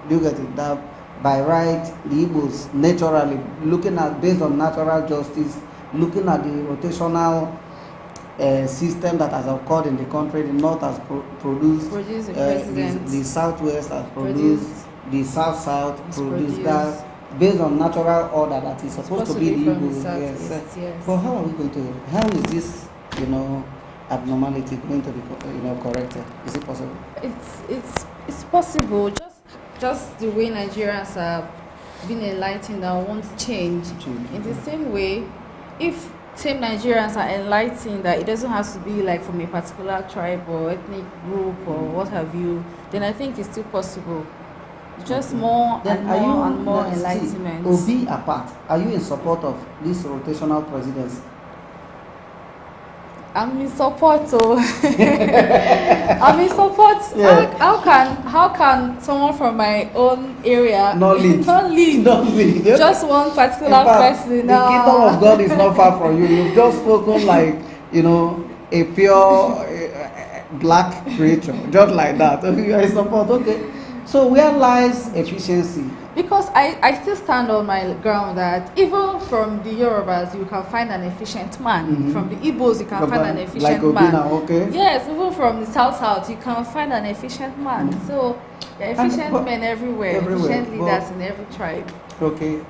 Do you get it? That by right, the Igbos naturally, based on natural justice, looking at the rotational system that has occurred in the country, the North has produced the Southwest has produced the South produced that, based on natural order that is supposed to be the Igbos. Yes. But how is this, abnormality going to be, corrected? Is it possible? It's possible. Just the way Nigerians are being enlightened and want change. In the same way, if same Nigerians are enlightened that it doesn't have to be like from a particular tribe or ethnic group or what have you, then I think it's still possible. Just more and more enlightenment. Obi apart, are you in support of this rotational presidency? I'm in support, so I'm in support. Yeah. How can someone from my own area not lead? Just one particular person. The kingdom of God is not far from you. You've just spoken like a pure black creature, just like that. You are in support, okay? So where lies efficiency? Because I still stand on my ground that even from the Yorubas you can find an efficient man. Mm-hmm. From the Igbos you can find an efficient man. Okay. Yes, even from the South you can find an efficient man. Mm-hmm. So there are efficient men everywhere, efficient leaders in every tribe. Okay.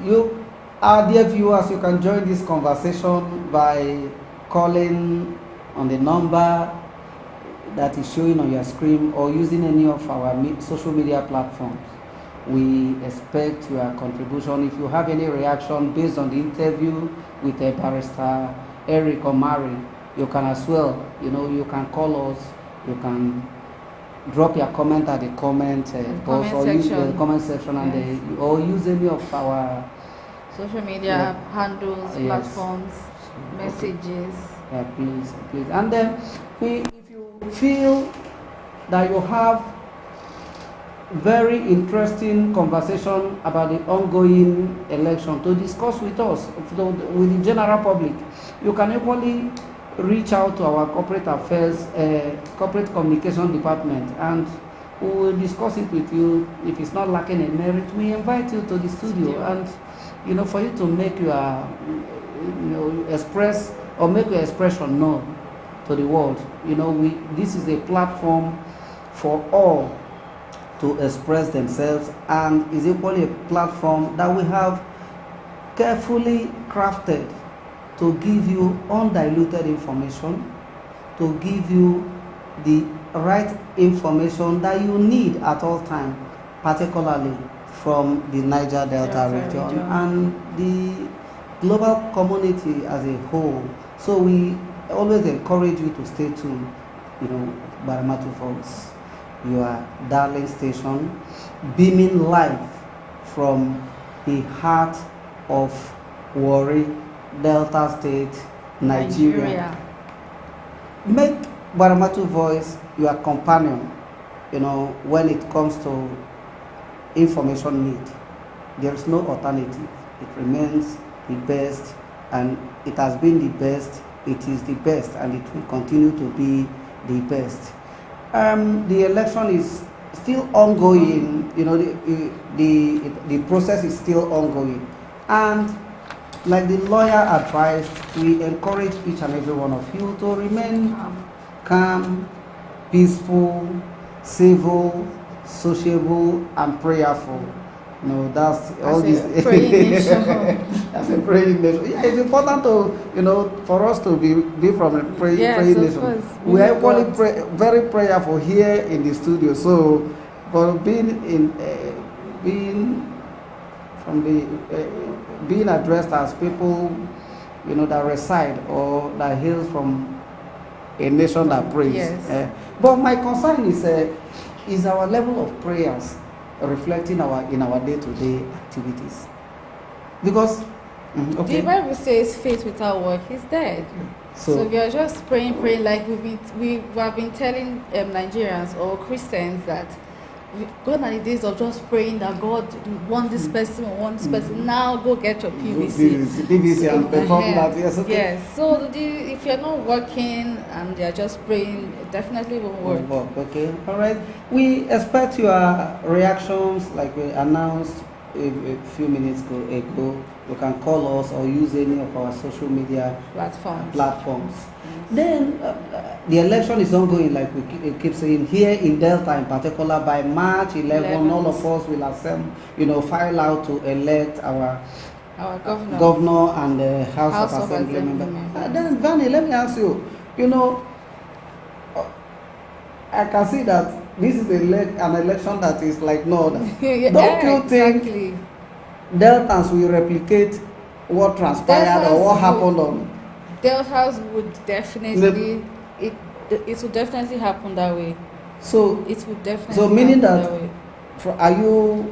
You, our dear viewers, you can join this conversation by calling on the number that is showing on your screen or using any of our social media platforms. We expect your contribution. If you have any reaction based on the interview with Barrister Eric or Mary, you can as well. You can call us. You can drop your comment at the comment box or use the comment section, and or use any of our social media handles, platforms, messages. Yeah, please. And then, if you feel that you have very interesting conversation about the ongoing election to discuss with us, with the general public, you can equally reach out to our corporate affairs, corporate communication department, and we will discuss it with you. If it's not lacking in merit, we invite you to the studio, and for you to make your express or make your expression known to the world. This is a platform for all to express themselves, and is equally a platform that we have carefully crafted to give you undiluted information, to give you the right information that you need at all time, particularly from the Niger Delta region and the global community as a whole. So we always encourage you to stay tuned. Baramatu Voice, your darling station, beaming live from the heart of Warri, Delta State, Nigeria. Make Baramatu Voice your companion, when it comes to information need. There is no alternative. It remains the best, and it has been the best, it is the best, and it will continue to be the best. The election is still ongoing, the process is still ongoing, and like the lawyer advised, we encourage each and every one of you to remain calm, peaceful, civil, sociable, and prayerful. That's all this. That's a praying nation. Yeah, it's important to, for us to be from a praying nation. We are equally very prayerful here in the studio. So, for being addressed as people, that reside or that hails from a nation that prays. Yes. But my concern is our level of prayers reflecting in our day-to-day activities, because the Bible says faith without work is dead. So we are just praying like we have been telling Nigerians or Christians that gone are the days of just praying that God want this person or want this person. Now go get your PVC and perform that. Yes. Okay. Yes. So if you're not working and you're just praying, it definitely won't work. Okay. All right. We expect your reactions, like we announced a few minutes ago. You can call us or use any of our social media platforms. Then the election is ongoing, like we keep saying, here in Delta in particular. By March 11, all of us will assemble, file out to elect our governor and the House of Assembly member. Then, Vanny, let me ask you, I can see that this is an election that is like no other. Don't you think Deltans will replicate what transpired or what happened on? Deltas would definitely, it would definitely happen that way. So it would definitely. So meaning that, are you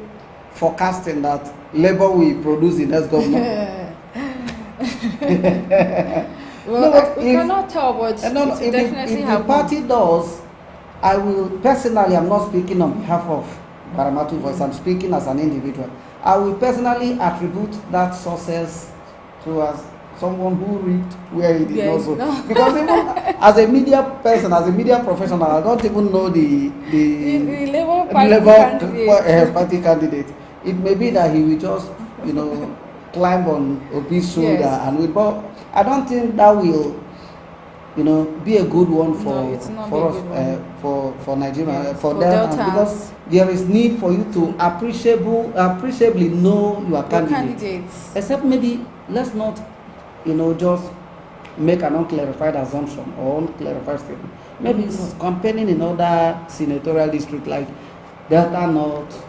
forecasting that Labour will produce the next government? Well, we cannot tell, but it will definitely happen. If the party does, I will personally, I'm not speaking on behalf of Baramatu Voice, I'm speaking as an individual. I will personally attribute that success to us. Someone who reaped where he did not sow. Because even as a media person, as a media professional, I don't even know the Labour Party candidate. It may be that he will just, climb on Obi's shoulder and will. But I don't think that will, be a good one for us, for Nigeria, for Delta, because there is need for you to appreciably know your candidates. Except maybe let's not, just make an unclarified assumption or unclarified statement. Maybe it's campaigning in other senatorial districts like Delta North,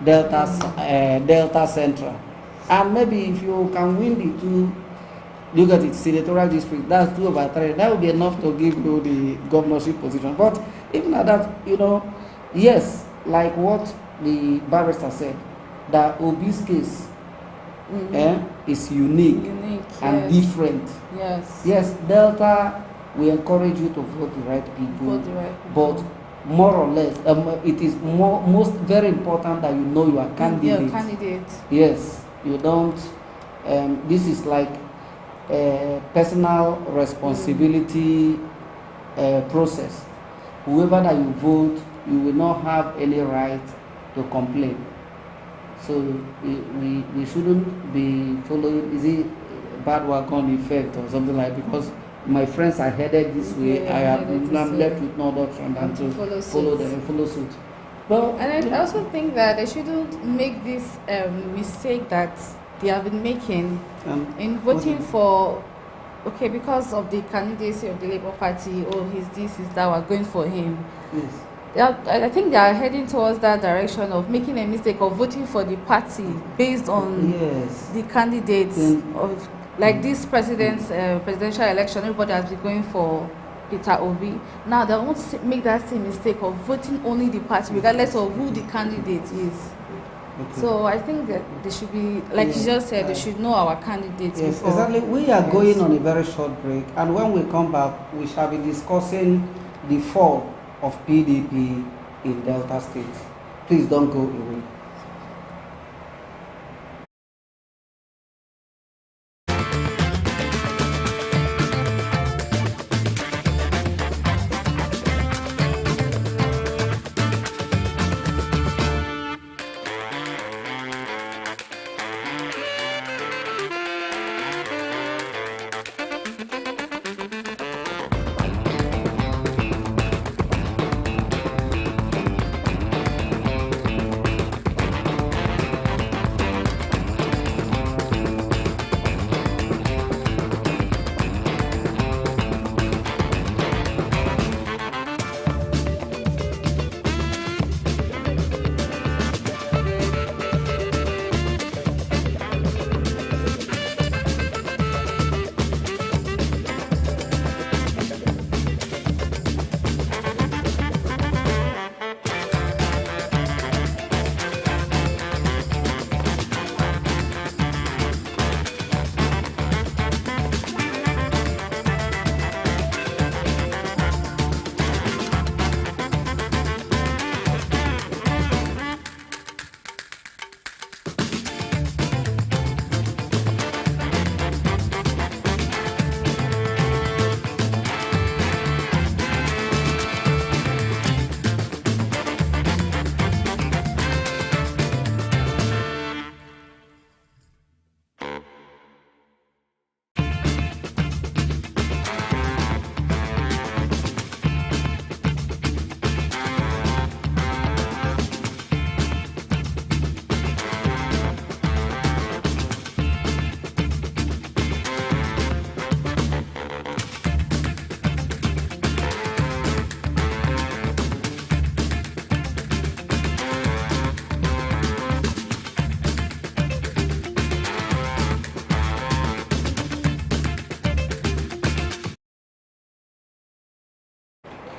Delta Central, and maybe if you can win the two. Look at it, senatorial district, that's 2/3. That would be enough to give you the governorship position. But even at that, yes, like what the barrister said, that Obi's case is unique and different. Yes, Delta, we encourage you to vote the right people. But more or less, it is most very important that you know your candidate. Yes, you don't. This is like personal responsibility process. Whoever that you vote, you will not have any right to complain. So we shouldn't be following, is it bandwagon effect or something like that? Because my friends are headed this way, I am left with no option than to follow suit. Well, and I also think that they shouldn't make this mistake that they have been making in voting for okay, because of the candidacy of the Labour Party, he's this, he's that, we're going for him. Yes. I think they are heading towards that direction of making a mistake of voting for the party based on the candidates of like this presidential election. Everybody has been going for Peter Obi. Now they won't make that same mistake of voting only the party regardless of who the candidate is. Okay. So I think that they should be, like you just said, they should know our candidates. Yes, before. Exactly. We are going on a very short break, and when we come back, we shall be discussing the fall of PDP in Delta State. Please don't go away.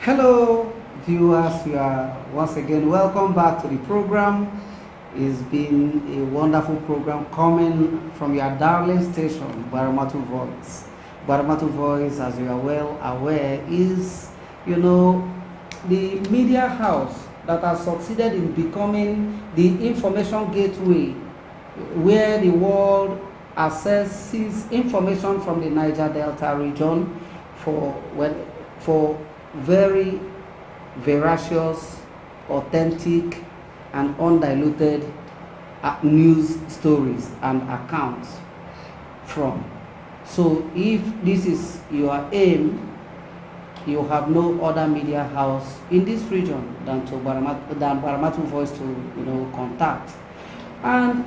Hello viewers, you are once again welcome back to the program. It's been a wonderful program coming from your darling station, Baramatu Voice. Baramatu Voice, as you are well aware, is, the media house that has succeeded in becoming the information gateway where the world accesses information from the Niger Delta region for very veracious, authentic, and undiluted news stories and accounts from. So if this is your aim, you have no other media house in this region than Baramatu Voice to contact. And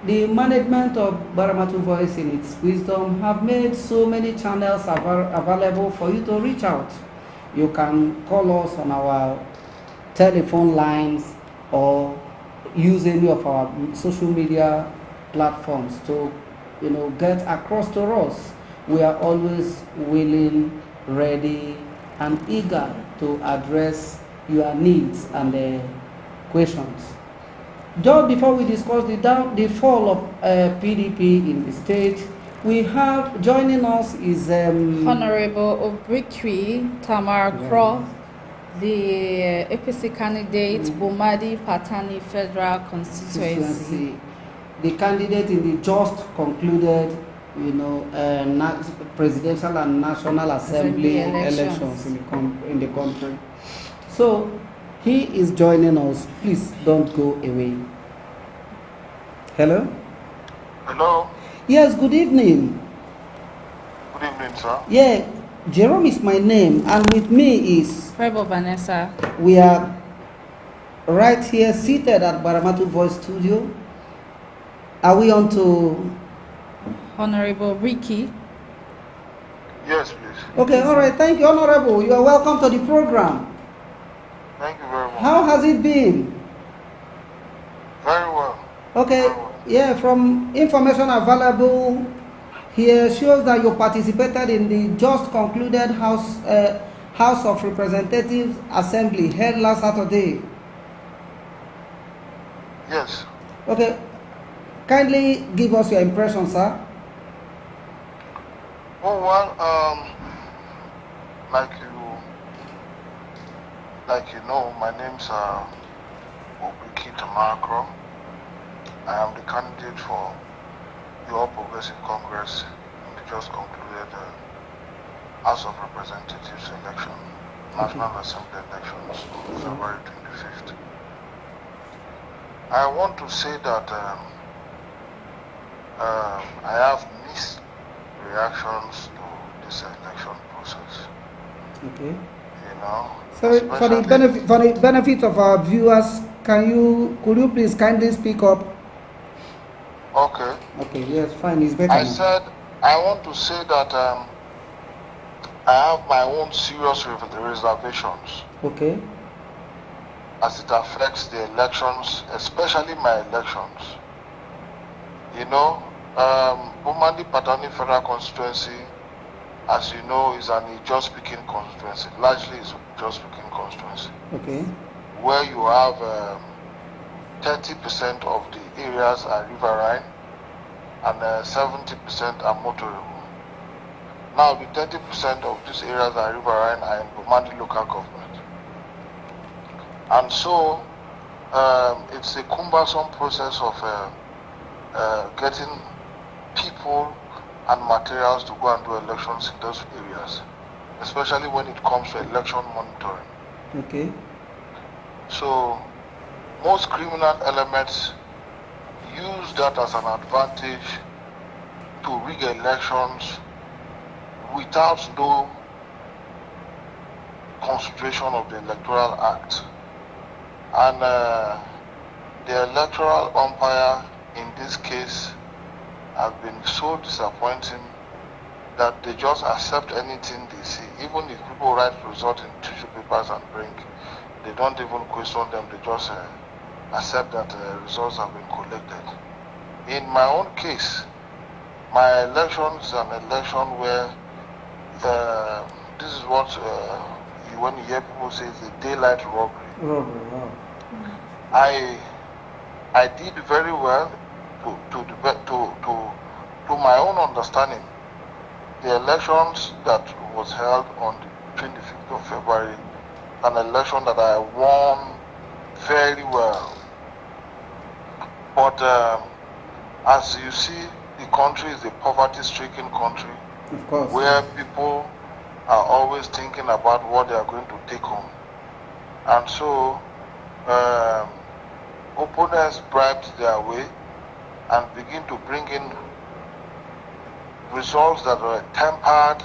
the management of Baramatu Voice in its wisdom have made so many channels available for you to reach out. You can call us on our telephone lines or use any of our social media platforms to get across to us. We are always willing, ready, and eager to address your needs and questions. Just before we discuss the fall of PDP in the state, we have joining us is Honorable Obrikwi Tamar Croft, the APC candidate, Bomadi Patani Federal Constituency. The candidate in the just concluded, presidential and national assembly elections in the country. So he is joining us. Please don't go away. Hello? Hello? Yes, good evening. Good evening, sir. Yeah, Jerome is my name, and with me is Prebo Vanessa. We are right here seated at Baramatu Voice Studio. Are we on to Honorable Ricky? Yes, please. Okay, all right. Thank you, Honorable. You are welcome to the program. Thank you very much. How has it been? Very well. Okay, Very well. yeah, from information available here shows that you participated in the just concluded House of Representatives Assembly held last Saturday. Yes. Okay, kindly give us your impression, sir. Oh well, like you know, my name's Obiki Tamakro. I am the candidate for the All Progressive Congress in the just concluded House of Representatives election, National Assembly elections on February 25th. I want to say that I have mixed reactions to this election process. Okay. You know. So for the benefit of our viewers, could you please kindly speak up? Okay. Okay. Yes. Fine. It's better. I said I want to say that I have my own serious reservations. Okay. As it affects the elections, especially my elections. You know, Bumandi Patani Federal Constituency, as you know, is an Ijaw-speaking constituency. Largely is Ijaw-speaking constituency. Okay. Where you have 30% of the areas are riverine and 70% are motorable. Now, the 30% of these areas are riverine are in Bumandi local government. And so, it's a cumbersome process of getting people and materials to go and do elections in those areas, especially when it comes to election monitoring. Okay. So, most criminal elements use that as an advantage to rig elections without no consideration of the Electoral Act. And the electoral umpire in this case have been so disappointing that they just accept anything they see. Even if people write results in tissue papers and bring, they don't even question them, they just accept that results have been collected. In my own case, my election is an election where this is what when you hear people say it's a daylight robbery. Wow. I did very well to my own understanding. The elections that was held on the 25th of February, an election that I won very well. But as you see, the country is a poverty-stricken country, Of course. where people are always thinking about what they are going to take home. And so, opponents bribed their way and begin to bring in results that were tempered,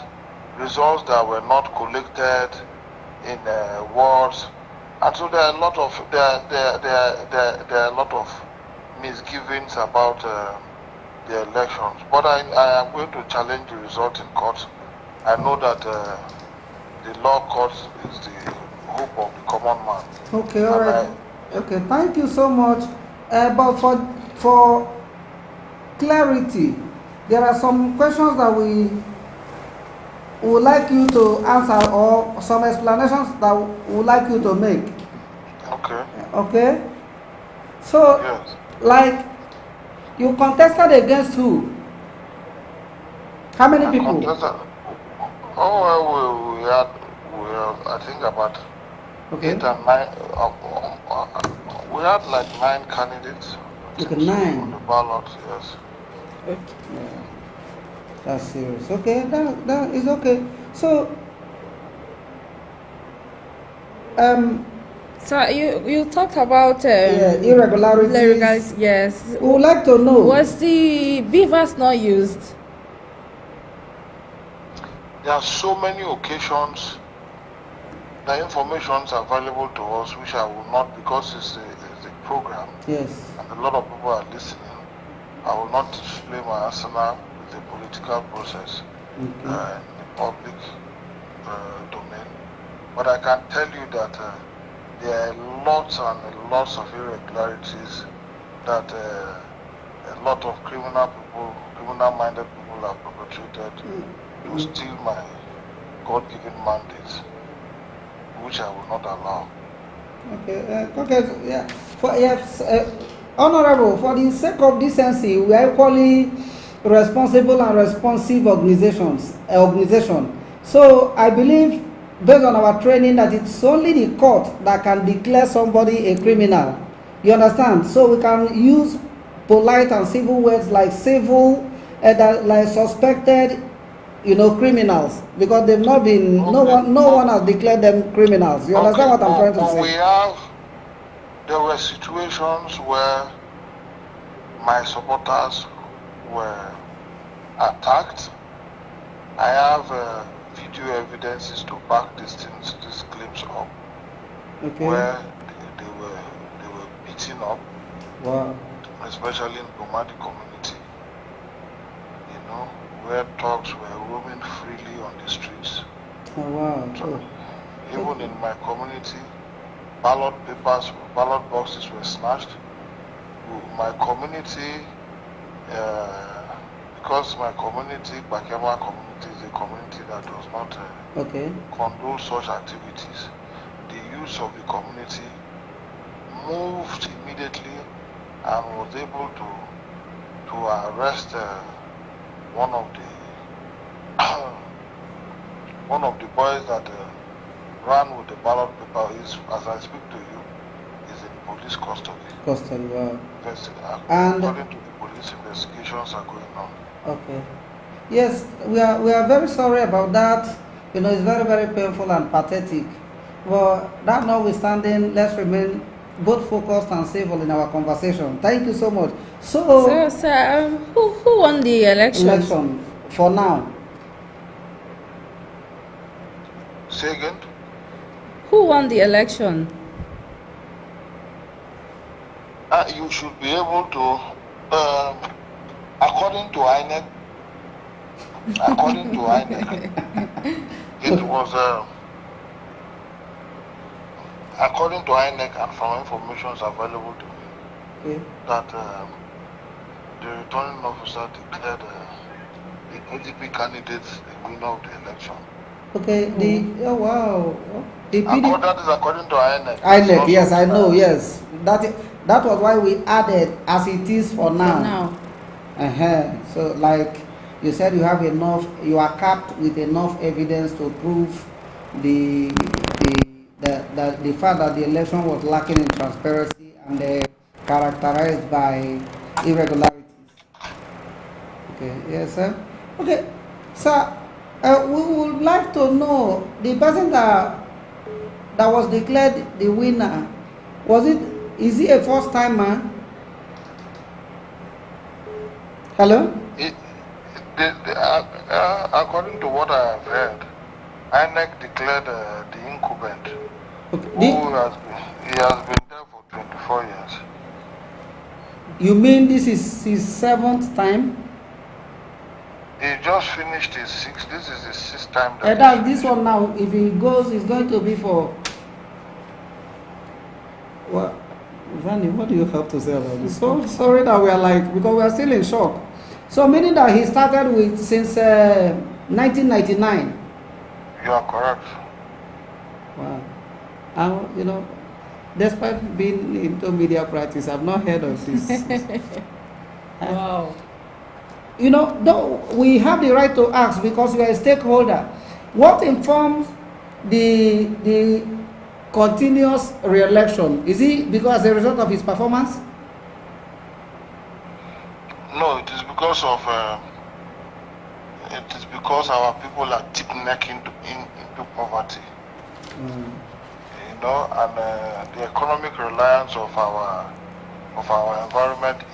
results that were not collected in wards, and so there are a lot of misgivings about the elections. But I am going to challenge the result in court. I know that the law court is the hope of the common man. Okay, all right. Okay, thank you so much. But for clarity, there are some questions that we would like you to answer, or some explanations that we would like you to make. Okay. Okay? So, Yes. like, you contested against who? How many people? Oh, well, we had I think about 8 and 9. We had like 9 candidates. Okay, 9 on the ballot. Yes. Okay. Yeah. That's serious. Okay, that is okay. So, So you talked about irregularities. Yes. We would like to know. Was the beavers not used? There are so many occasions. The information is available to us, which I will not, because it's a program. Yes. And a lot of people are listening. I will not display my arsenal with the political process in the public domain, but I can tell you that there are lots and lots of irregularities that a lot of criminal-minded people have perpetrated to steal my God-given mandate, which I will not allow. Okay, yeah. Honorable, for the sake of decency, we are equally responsible and responsive organization. So I believe, based on our training, that it's only the court that can declare somebody a criminal. You understand? So we can use polite and civil words like civil, like suspected, criminals, because they've not been. Okay. No one has declared them criminals. You understand what I'm trying to say? There were situations where my supporters were attacked. I have video evidences to back these claims up. Okay. Where they were beaten up. Wow. Especially in the Nomadic community. Where thugs were roaming freely on the streets. Oh wow. So, even in my community, ballot boxes were snatched. My community, because my community, Bakema community, is a community that does not condone such activities, the youth of the community moved immediately and was able to arrest one of the boys that ran with the ballot paper. As I speak to you, is in police custody. Wow. And according to the police, investigations are going on. Okay. Yes, we are very sorry about that. It's very, very painful and pathetic. But that notwithstanding, let's remain both focused and civil in our conversation. Thank you so much. So, sir, who won the election? For now. Say again? Who won the election? You should be able to, according to INEC, it was, according to INEC and from information available to me, that the returning officer declared the ADP candidate the winner of the election. Okay, that is according to INEC. INEC, yes, I know, yes. That was why we added as it is for now. So, like you said, you are capped with enough evidence to prove the fact that the election was lacking in transparency and characterized by irregularities. Okay, yes, sir. Okay, sir. We would like to know the person that was declared the winner. Is he a first timer? Hello? According to what I have heard, INEC declared the incumbent, he has been there for 24 years. You mean this is his 7th time? He just finished his 6th. This is his 6th time. That's this one now. If he goes, it's going to be for. What, Vanny, what do you have to say about this? So sorry that we are because we are still in shock. So meaning that he started with since 1999. You are correct. Wow. Despite being into media practice, I've not heard of this. Wow. Though we have the right to ask because we are a stakeholder. What informs the continuous re-election? Is it because as a result of his performance? No, it is because of our people are deep neck into poverty. And the economic reliance of our environment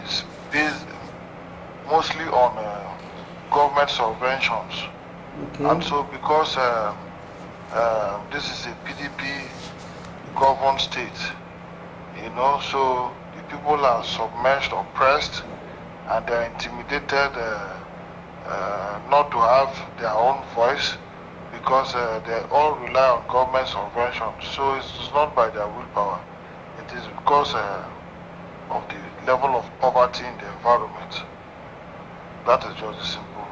is based mostly on government subventions. Okay. And so because this is a PDP governed state, so the people are submerged, oppressed, and they're intimidated not to have their own voice because they all rely on government subvention. So it's not by their willpower. It is because of the level of poverty in the environment. That is just a simple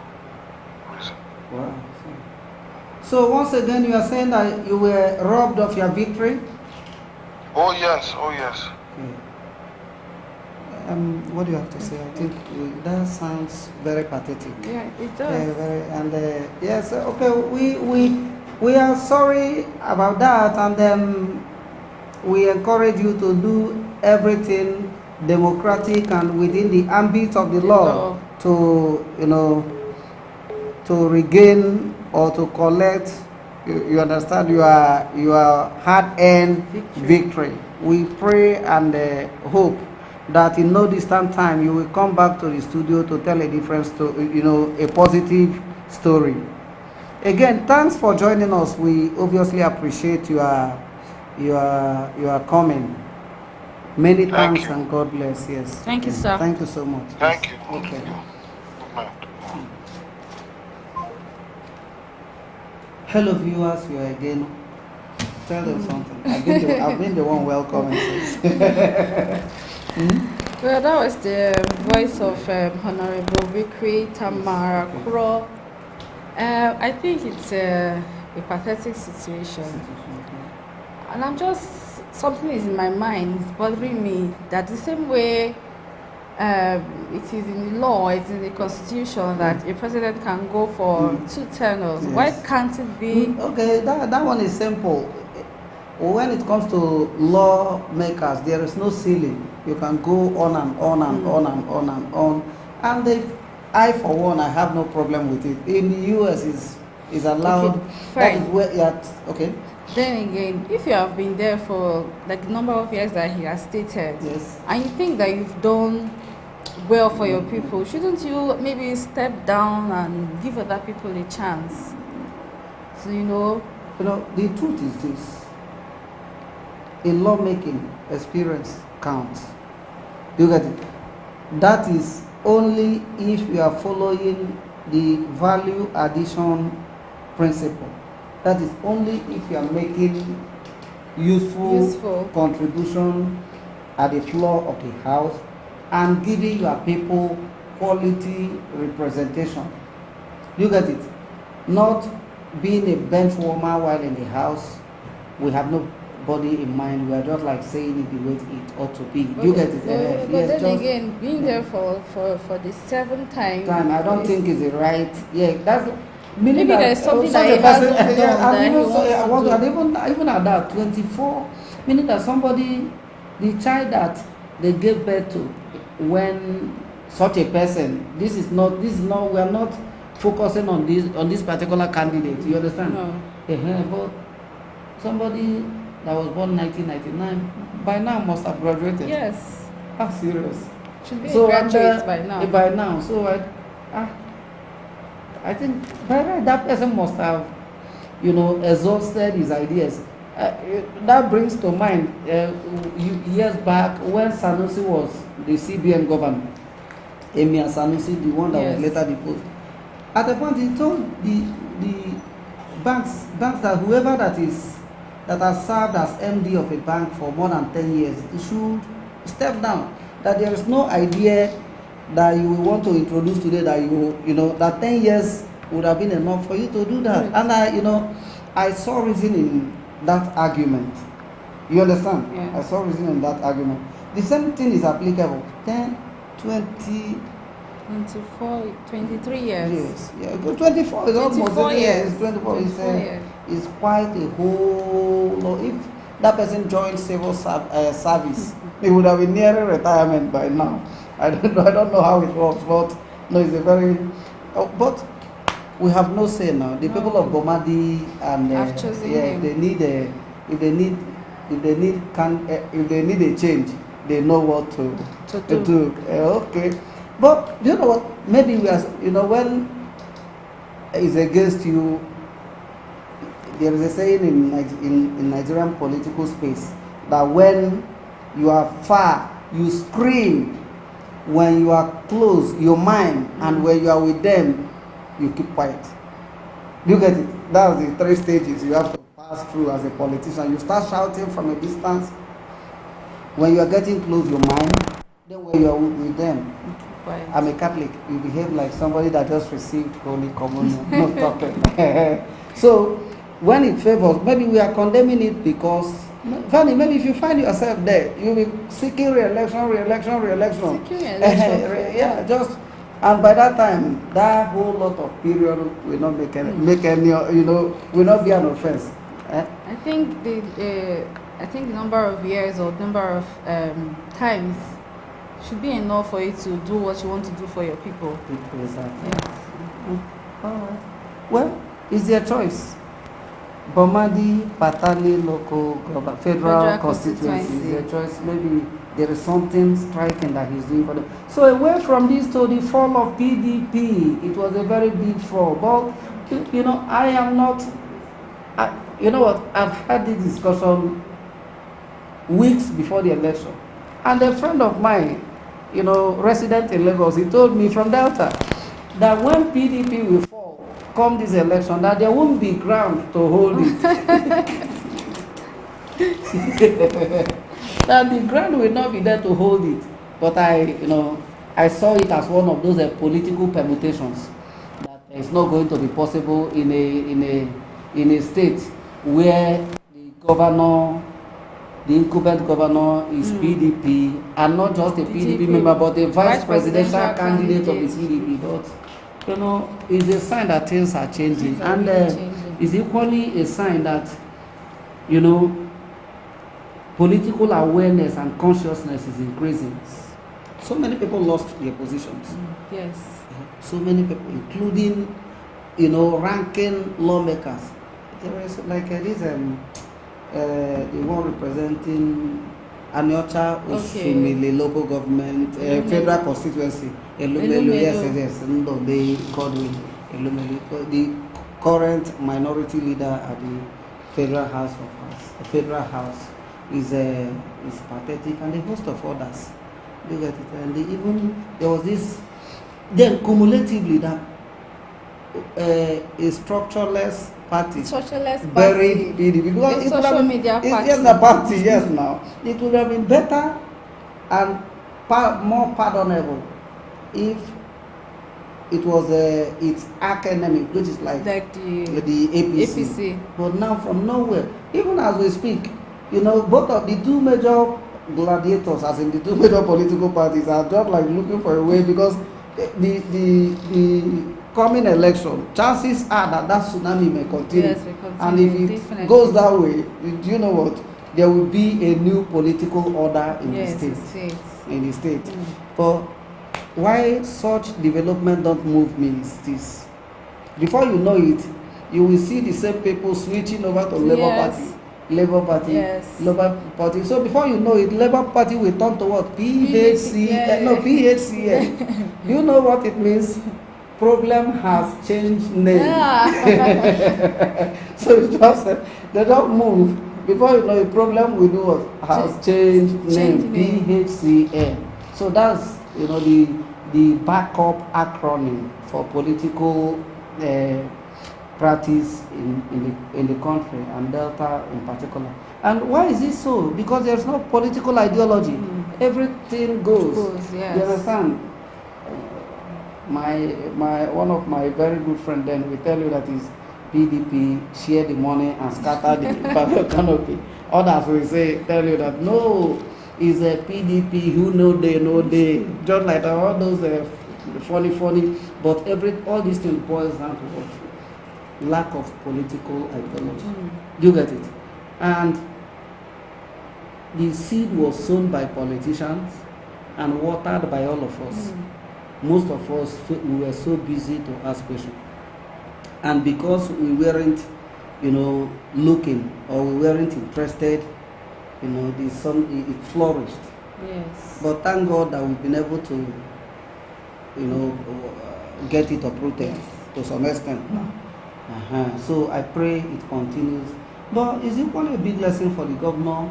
reason. Wow. So once again, you are saying that you were robbed of your victory? Oh yes, oh yes. Okay. What do you have to say? I think that sounds very pathetic. Yeah, it does. Yes, okay, we are sorry about that, and we encourage you to do everything democratic and within the ambit of the law to, to regain or to collect, you understand, your hard-earned victory. We pray and hope that in no distant time you will come back to the studio to tell a different story, a positive story. Again, thanks for joining us. We obviously appreciate your comment. Many thanks and God bless. Yes. Thank you, sir. Thank you so much. Thank you. Okay. Good night. Hello viewers, you are again. Tell them something. I've been the one welcoming. Well, that was the voice of Honorable Vickery Tamara Kuro. I think it's a pathetic situation. And something is in my mind, it's bothering me that the same way it is in the law, it's in the Constitution that a president can go for 2 tenures. Yes. Why can't it be? Okay, that one is simple. When it comes to lawmakers, there is no ceiling. You can go on and on and on and on and on. And I, for one, I have no problem with it. In the US, is allowed. Okay, that is where okay. Then again, if you have been there for like the number of years that he has stated, yes, and you think that you've done well for your people, shouldn't you maybe step down and give other people a chance? So the truth is this. In lawmaking, experience counts. You get it? That is only if you are following the value addition principle. That is only if you are making useful contribution at the floor of the house and giving your people quality representation. You get it? Not being a bench warmer while in the house. We have nobody in mind. We are just like saying it the way it ought to be. You get it? But yes, then again, being there for the 7th time. I don't think is the right. Yeah, that's. Maybe there's something that he hasn't done that he wants to do. Even at that 24, meaning that somebody, the child that they gave birth to, when such a person, this is not. We are not focusing on this particular candidate. You understand? No. But somebody that was born 1999 by now must have graduated. Yes. How serious? Should be a graduate by now. By now, so I think by right that person must have, exhausted his ideas. That brings to mind years back when Sanusi was the CBN governor, Emir Sanusi, the one that was later deposed. At the point he told the banks that whoever that has served as MD of a bank for more than 10 years, he should step down. That there is no idea that you will want to introduce today that that 10 years would have been enough for you to do that. Right. And I saw reason in that argument. You understand? Yes. I saw reason in that argument. The same thing is applicable. 10, 20, 24, 23 years. Yes, yeah. 24 is almost 24 years. 24 is quite a whole lot. If that person joined civil service, it would have been nearer retirement by now. I don't know how it works, but no, it's a very. But we have no say now. The people of Bomadi and I've chosen him. If they need a change, they know what to do. Okay, but you know what? Maybe we are. When it's against you. There is a saying in Nigerian political space that when you are far, you scream. When you are close, you mime, and when you are with them, you keep quiet. You get it? That's the 3 stages you have to pass through as a politician. You start shouting from a distance. When you are getting close, you mind. Then when you are with them, I'm a Catholic, you behave like somebody that just received Holy Communion, no talking. So, when it favors, maybe we are condemning it because, funny, maybe if you find yourself there, you'll be seeking re-election. Seeking re-election. Yeah, just, and by that time, that whole lot of period will not make any, will not be an offense. I think the number of years or number of times should be enough for you to do what you want to do for your people. Exactly. Yes. All right. Well, it's their choice. Bomadi, Patani, local government, federal constituency is their choice. Maybe there is something striking that he's doing for them. So away from this to the fall of PDP, it was a very big fall. But I am not. You know what? I've had this discussion weeks before the election, and a friend of mine, resident in Lagos, he told me from Delta that when PDP will fall come this election, that there won't be ground to hold it. That the ground will not be there to hold it. But I saw it as one of those political permutations that it's not going to be possible in a state where the incumbent governor is PDP, and not just a PDP member, but a vice presidential candidate of the PDP. But it's a sign that things are changing, and it's equally a sign that political awareness and consciousness is increasing. So many people lost their positions. Yes. So many people, including ranking lawmakers. There is like this the one representing Aniocha Osumile local government, federal constituency, Elumelu, yes, no, they called him Elumelu, the current minority leader at the federal house is pathetic, and a host of others. You get it? And there was this, then cumulatively that a structureless party buried PDP, because it social media party. Yes, the party, yes, now it would have been better and more pardonable if it was its arch enemy, which is like the APC. But now from nowhere, even as we speak, both of the two major gladiators, as in the two major political parties, are just like looking for a way, because the coming election, chances are that tsunami may continue. Yes, we continue. And if it definitely goes that way, do you know what? There will be a new political order in the state. In the state. But why such development don't move me is this. Before you know it, you will see the same people switching over to Labour Party. So before you know it, Labour Party will turn to what? PHCN. Do you know what it means? Problem has changed name. So it's just they don't move. Before you know it, problem will do what? Has changed name. PHCN. So that's the backup acronym for political practice in the country, and Delta in particular. And why is this so? Because there's no political ideology. Everything goes. Yes. You understand? One of my very good friends then will tell you that is PDP share the money and scatter the public canopy. Others will tell you that no, is a PDP who know they, just like all those funny, but all these things boils down to what? Lack of political ideology. You get it? And the seed was sown by politicians and watered by all of us. Most of us, we were so busy to ask questions. And because we weren't, looking, or we weren't interested, it flourished. Yes. But thank God that we've been able to, get it uprooted to some extent now. So I pray it continues. But is it one a big lesson for the governor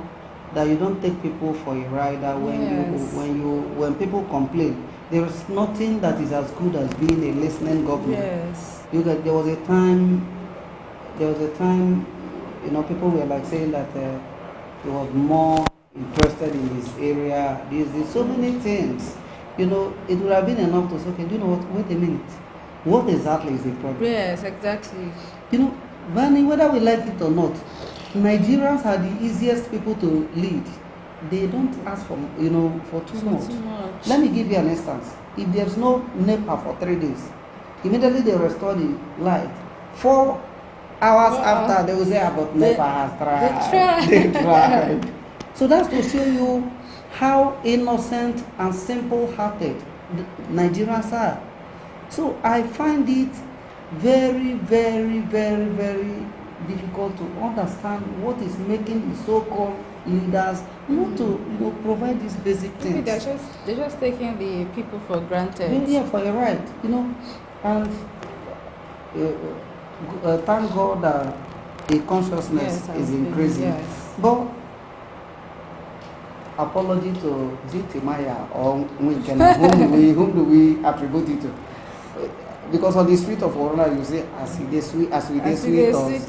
that you don't take people for a ride? That when people complain, there is nothing that is as good as being a listening government. Yes. There was a time, people were like saying that he was more interested in his area. There's so many things. It would have been enough to say, okay, do you know what? Wait a minute. What exactly is the problem? Yes, exactly. Vanny, whether we like it or not, Nigerians are the easiest people to lead. They don't ask for too much. Let me give you an instance. If there's no NEPA for 3 days, immediately they restore the light. 4 hours after, they will say about NEPA has tried. They tried. So that's to show you how innocent and simple-hearted Nigerians are. So I find it very, very, very, very difficult to understand what is making the so-called leaders not to provide these basic things. They're just taking the people for granted. Yeah, for a right, and thank God that the consciousness is increasing. Yes. But apology to Timaya or Winkena, whom do we attribute it to? Because on the street of Orona, you say, as we they sweet us, is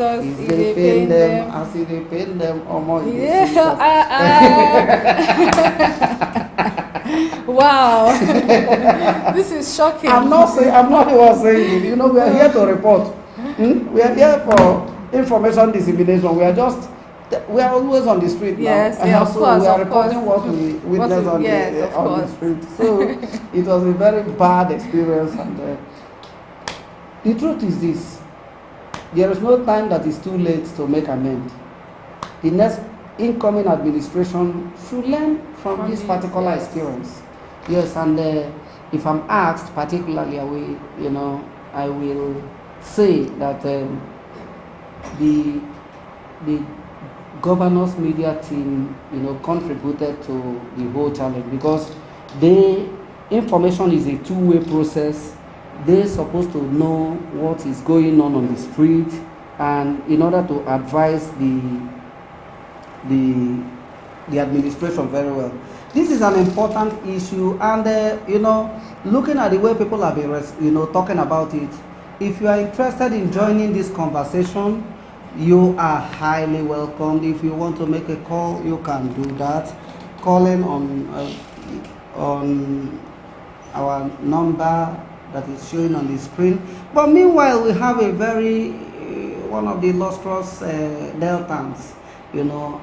they paying them, as they paying them, or more. Wow, this is shocking. I'm not the one saying it. We are here to report. We are here for information dissemination. We are always on the street now. Yes, of course, we are reporting course. what we witness on the street. So it was a very bad experience. And the truth is this: there is no time that is too late to make amends. The next incoming administration should learn from this particular experience. Yes, and if I'm asked particularly, I will say that the governor's media team, contributed to the whole challenge, because information is a two-way process. They're supposed to know what is going on the street, and in order to advise the administration very well. This is an important issue, and looking at the way people have been, talking about it. If you are interested in joining this conversation, you are highly welcomed. If you want to make a call, you can do that. Calling on our number that is showing on the screen. But meanwhile, we have a one of the illustrious Deltans,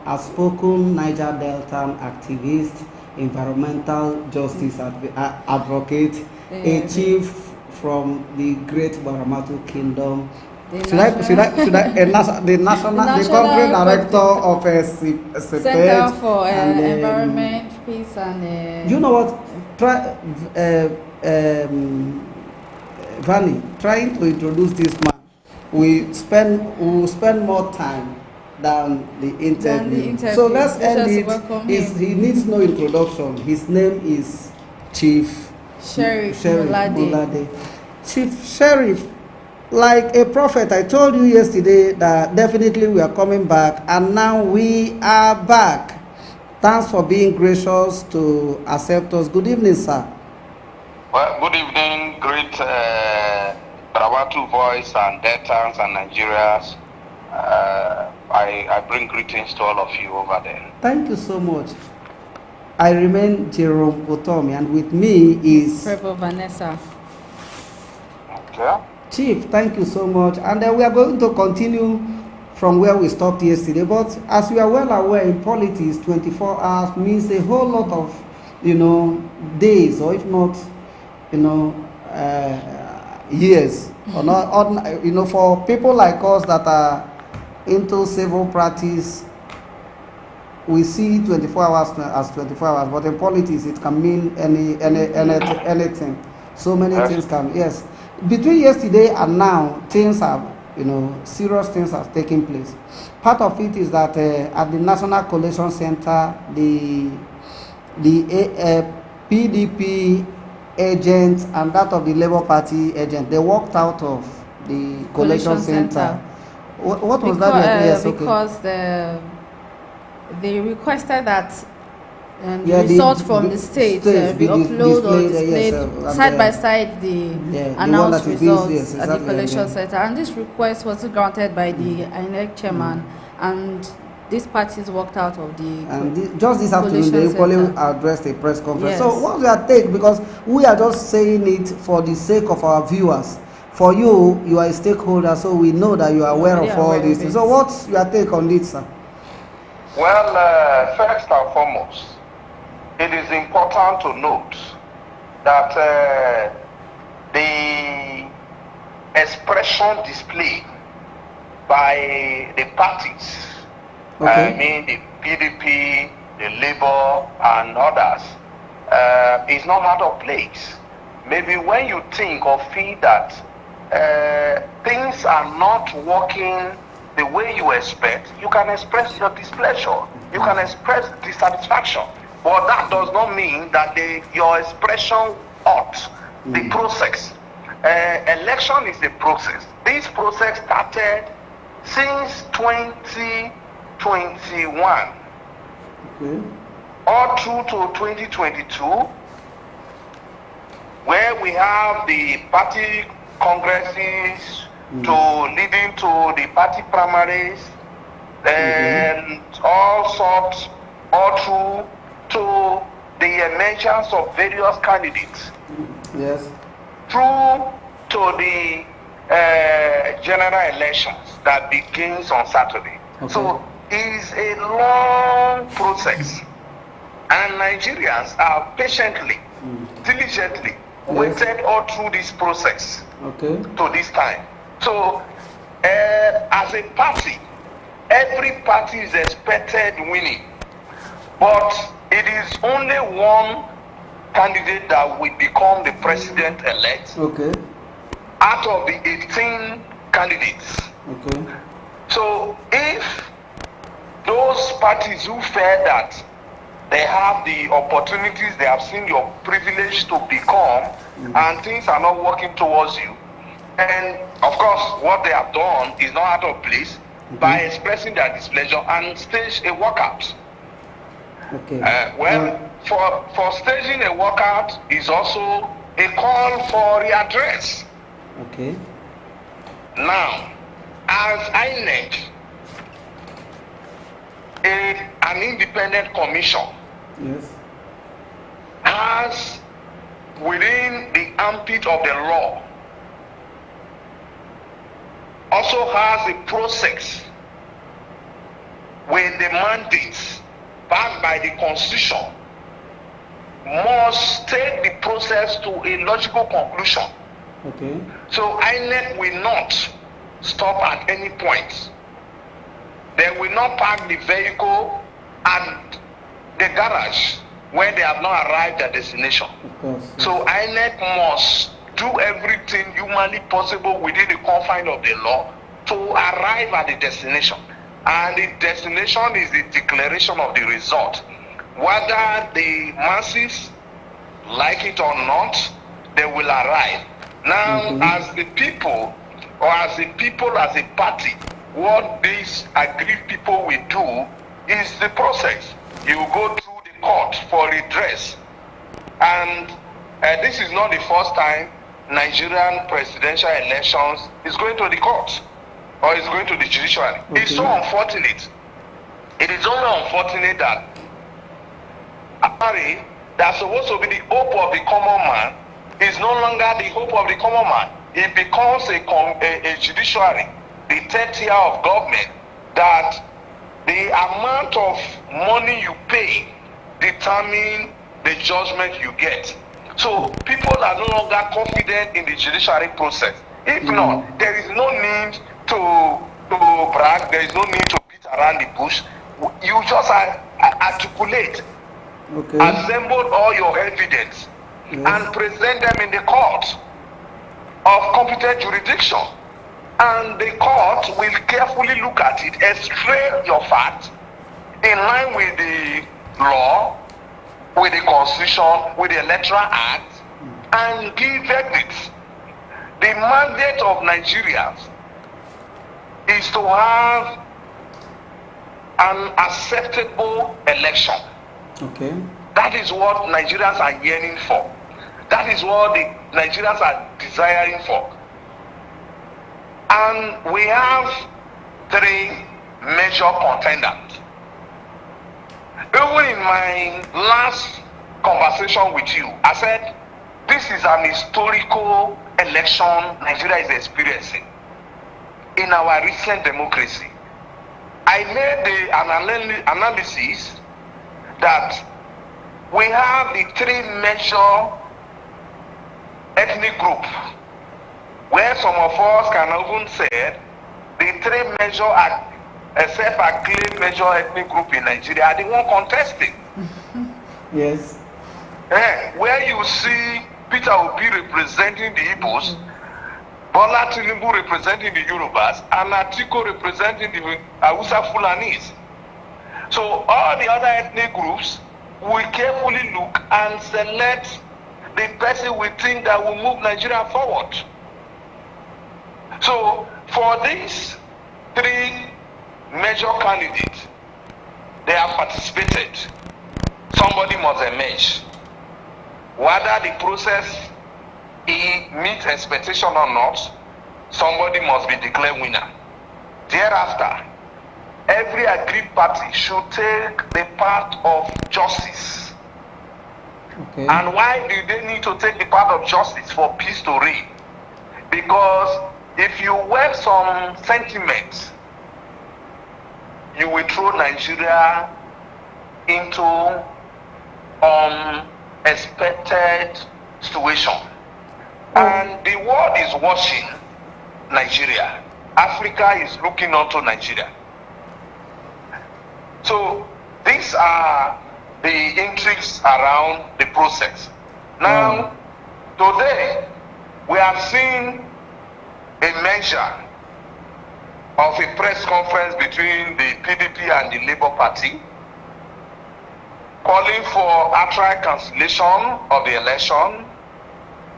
outspoken Niger Deltan activist, environmental justice advocate, a chief from the Great Baramatu Kingdom. The country director of a Center for Environment, Peace, and you know what? Vanny, trying to introduce this man, we will spend more time than the interview. So let's end it. He needs no introduction. His name is Chief Sheriff Mulade. Chief Sheriff, like a prophet, I told you yesterday that definitely we are coming back, and now we are back. Thanks for being gracious to accept us. Good evening, sir. Well, good evening, great Baramatu voice and Deltans and Nigerians. I bring greetings to all of you over there. Thank you so much. I remain Jerome Otomi, and with me is Rebel Vanessa. Okay. Chief, thank you so much. And we are going to continue from where we stopped yesterday. But as you are well aware, in politics, 24 hours means a whole lot of, days, or if not, years. Or not, for people like us that are into civil practice, we see 24 hours as 24 hours. But in politics, it can mean anything. So many things can, yes. Between yesterday and now, things have, serious things have taken place. Part of it is that at the National Collation Center, the PDP agent and that of the Labour Party agent, they walked out of the Collation Center. What was that? Yes, because they requested that And the results from the states be uploaded or displayed side by side the announced results at the collation center. And this request was granted by the INEC chairman, and these parties walked out of the just this afternoon they equally addressed a press conference. Yes. So what's your take? Because we are just saying it for the sake of our viewers. For you, you are a stakeholder, so we know that you are aware of all these things. So what's your take on this, sir? Well, first and foremost, it is important to note that the expression displayed by the parties, I mean the PDP, the Labour and others, is not out of place. Maybe when you think or feel that things are not working the way you expect, you can express your displeasure, you can express dissatisfaction. But that does not mean that your expression ought the process. Election is a process. This process started since 2021, all through to 2022, where we have the party congresses leading to the party primaries, and all sorts, all through to the emergence of various candidates. Yes. Through to the general elections that begins on Saturday. So it's a long process, and Nigerians are patiently, diligently waited all through this process to this time. So as a party, every party is expected winning, but it is only one candidate that will become the president-elect out of the 18 candidates. So if those parties who feel that they have the opportunities, they have seen your privilege to become, and things are not working towards you, and of course what they have done is not out of place by expressing their displeasure and stage a walkout. For staging a walkout is also a call for readdress. Now, as INEC, an independent commission, has within the ambit of the law, also has a process with the mandates backed by the Constitution, must take the process to a logical conclusion. So INEC will not stop at any point. They will not park the vehicle at the garage when they have not arrived at destination. So INEC must do everything humanly possible within the confines of the law to arrive at the destination. And the destination is the declaration of the result. Whether the masses like it or not, they will arrive. Now, as the people, or as a party, what these aggrieved people will do is the process. You go through the court for redress. And this is not the first time Nigerian presidential elections is going to the court or is going to the judiciary. It's so unfortunate. It is only unfortunate that that's supposed to be the hope of the common man is no longer the hope of the common man. It becomes a judiciary, the third tier of government, that the amount of money you pay determine the judgment you get. So people are no longer confident in the judiciary process. If not, there is no need to brag, there is no need to beat around the bush. You just articulate, assemble all your evidence, and present them in the court of competent jurisdiction. And the court will carefully look at it, extract your facts in line with the law, with the Constitution, with the Electoral Act, and give verdicts. The mandate of Nigerians is to have an acceptable election. Okay. That is what Nigerians are yearning for. That is what the Nigerians are desiring for. And we have three major contenders. Even in my last conversation with you, I said, this is an historical election Nigeria is experiencing in our recent democracy. I made the analysis that we have the three major ethnic groups, where some of us can even say the three major self-acclaimed major ethnic group in Nigeria are the one contesting. Yes. Where you see Peter Obi representing the Igbos, Bola Tinubu representing the Yorubas, and Atiku representing the Hausa Fulanis. So all the other ethnic groups will carefully look and select the person we think that will move Nigeria forward. So for these three major candidates, they have participated. Somebody must emerge. Whether the process meets expectation or not, somebody must be declared winner. Thereafter, every agreed party should take the path of justice. Okay. And why do they need to take the path of justice? For peace to reign. Because if you wear some sentiments, you will throw Nigeria into unexpected situation. And the world is watching Nigeria. Africa is looking onto Nigeria. So these are the intrigues around the process. Now, today, we have seen a measure of a press conference between the PDP and the Labour Party, calling for outright cancellation of the election,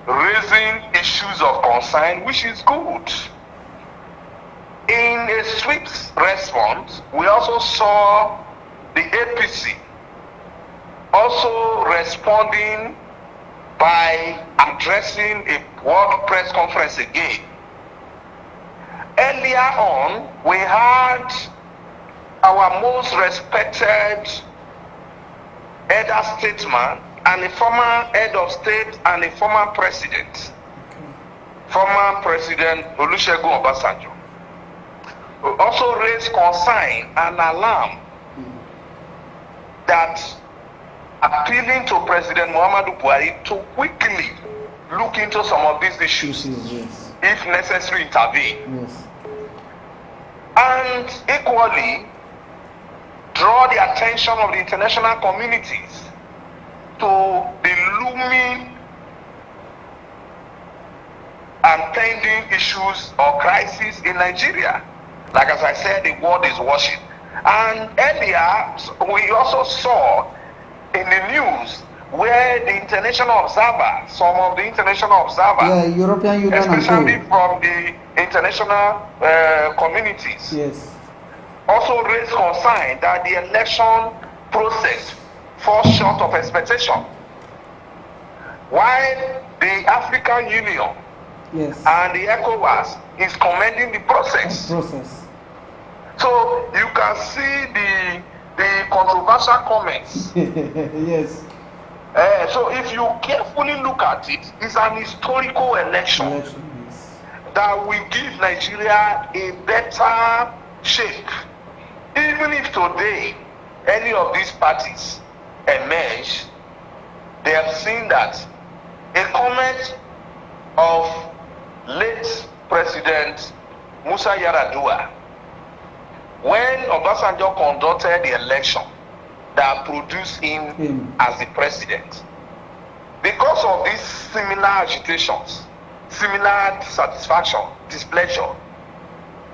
raising issues of concern, which is good. In a swift response, we also saw the APC also responding by addressing a world press conference again. Earlier on, we had our most respected head of statesman and a former head of state and a former president, former President Olusegun Obasanjo, also raised concern and alarm that appealing to President Muhammadu Buhari to quickly look into some of these issues, yes. If necessary, intervene. Yes. And equally, draw the attention of the international communities to the looming and pending issues or crises in Nigeria. Like as I said, the world is watching. And earlier, we also saw in the news where the international observers, some of the international observers, European Union, especially from the international communities, yes, also raised concern that the election process falls short of expectation. While the African Union, yes, and the ECOWAS is commending the process. So you can see the controversial comments. Yes. So if you carefully look at it, it's an historical election Yes. that will give Nigeria a better shape. Even if today any of these parties emerge, they have seen that a comment of late President Musa Yar'Adua, when Obasanjo conducted the election that produced him as the president, because of these similar agitations, similar satisfaction, displeasure,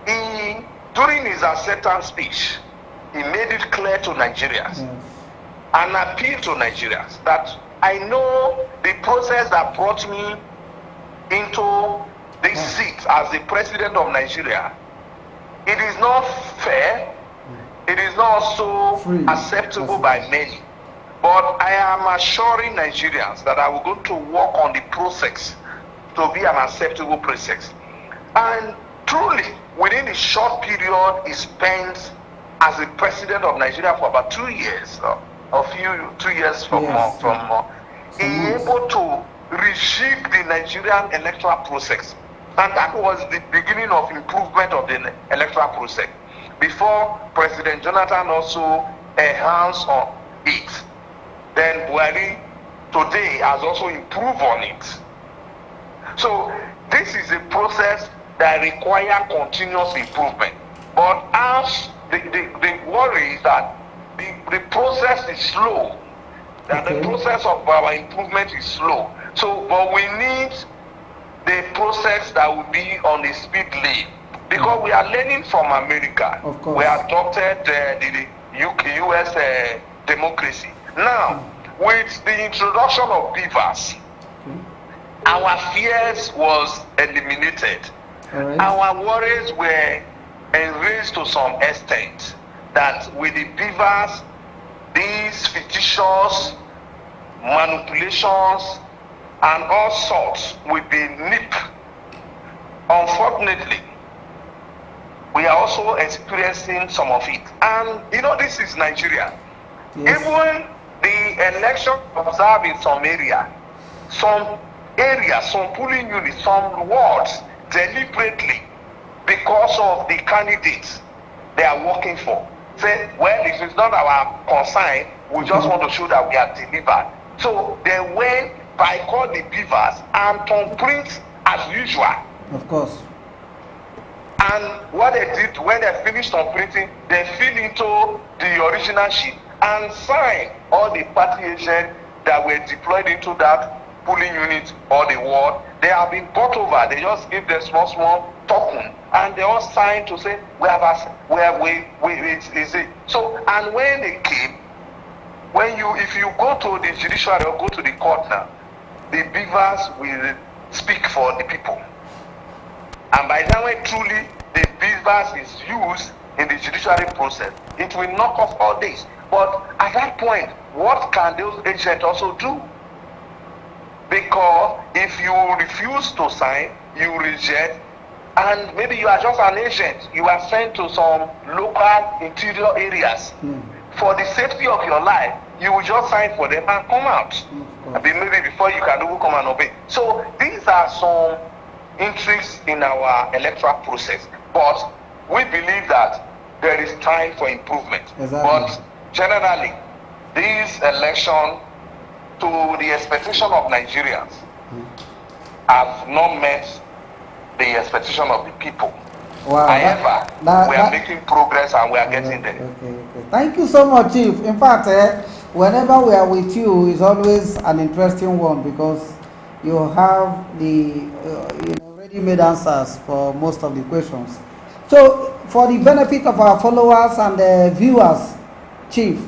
during his acceptance speech, he made it clear to Nigerians and appealed to Nigerians that I know the process that brought me into this seat as the president of Nigeria. It is not fair. It is not so acceptable by many. But I am assuring Nigerians that I will go to work on the process to be an acceptable process. And truly, within a short period, he spent as the president of Nigeria for about 2 years, 2 years from more. He able to reshape the Nigerian electoral process. And that was the beginning of improvement of the electoral process. Before President Jonathan also enhanced on it. Then Buhari today has also improved on it. So this is a process that requires continuous improvement. But as the worry is that the process is slow, that the process of our improvement is slow. So, but we need the process that will be on the speed lane, because we are learning from America. Of course. We adopted the US democracy. Now, with the introduction of beavers, our fears was eliminated. Right. Our worries were enraged to some extent that with the beavers, these fictitious manipulations and all sorts will be nipped. Unfortunately, we are also experiencing some of it. And you know, this is Nigeria. Yes. Even the election observed in some areas, some polling units, some wards, deliberately, because of the candidates they are working for, say, well, if it's not our concern, we just want to show that we are delivered. So they went by call the beavers and on print as usual. Of course. And what they did when they finished on printing, they fill into the original sheet and sign all the party agents that were deployed into that polling unit or the ward. They have been bought over. They just give them small token, and they all sign to say so. And when they came, if you go to the judiciary or go to the court now, the beavers will speak for the people. And by the time when truly the beavers is used in the judiciary process, it will knock off all this. But at that point, what can those agents also do? Because if you refuse to sign, you reject, and maybe you are just an agent, you are sent to some local interior areas. For the safety of your life, you will just sign for them and come out. Maybe before you can even come and obey. So these are some intrigues in our electoral process. But we believe that there is time for improvement. Exactly. But generally, this election, to the expectation of Nigerians, have not met the expectation of the people. Wow. However, we are making progress and we are getting there. Okay. Thank you so much, Chief. In fact, whenever we are with you, it's always an interesting one, because you have the ready-made answers for most of the questions. So, for the benefit of our followers and viewers, Chief,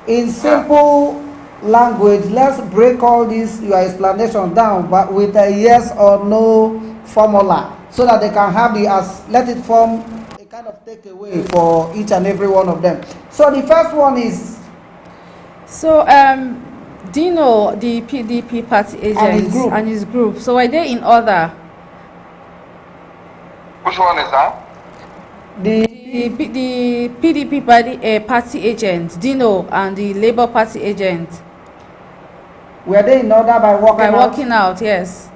in simple language, let's break all this your explanation down, but with a yes or no formula, so that they can have let it form a kind of takeaway for each and every one of them. So the first one is, so do you know the PDP party agents and his group? So are they in order? Which one is that? The PDP party agent, Dino, and the Labour Party agent. Were they in order by working out? Yes.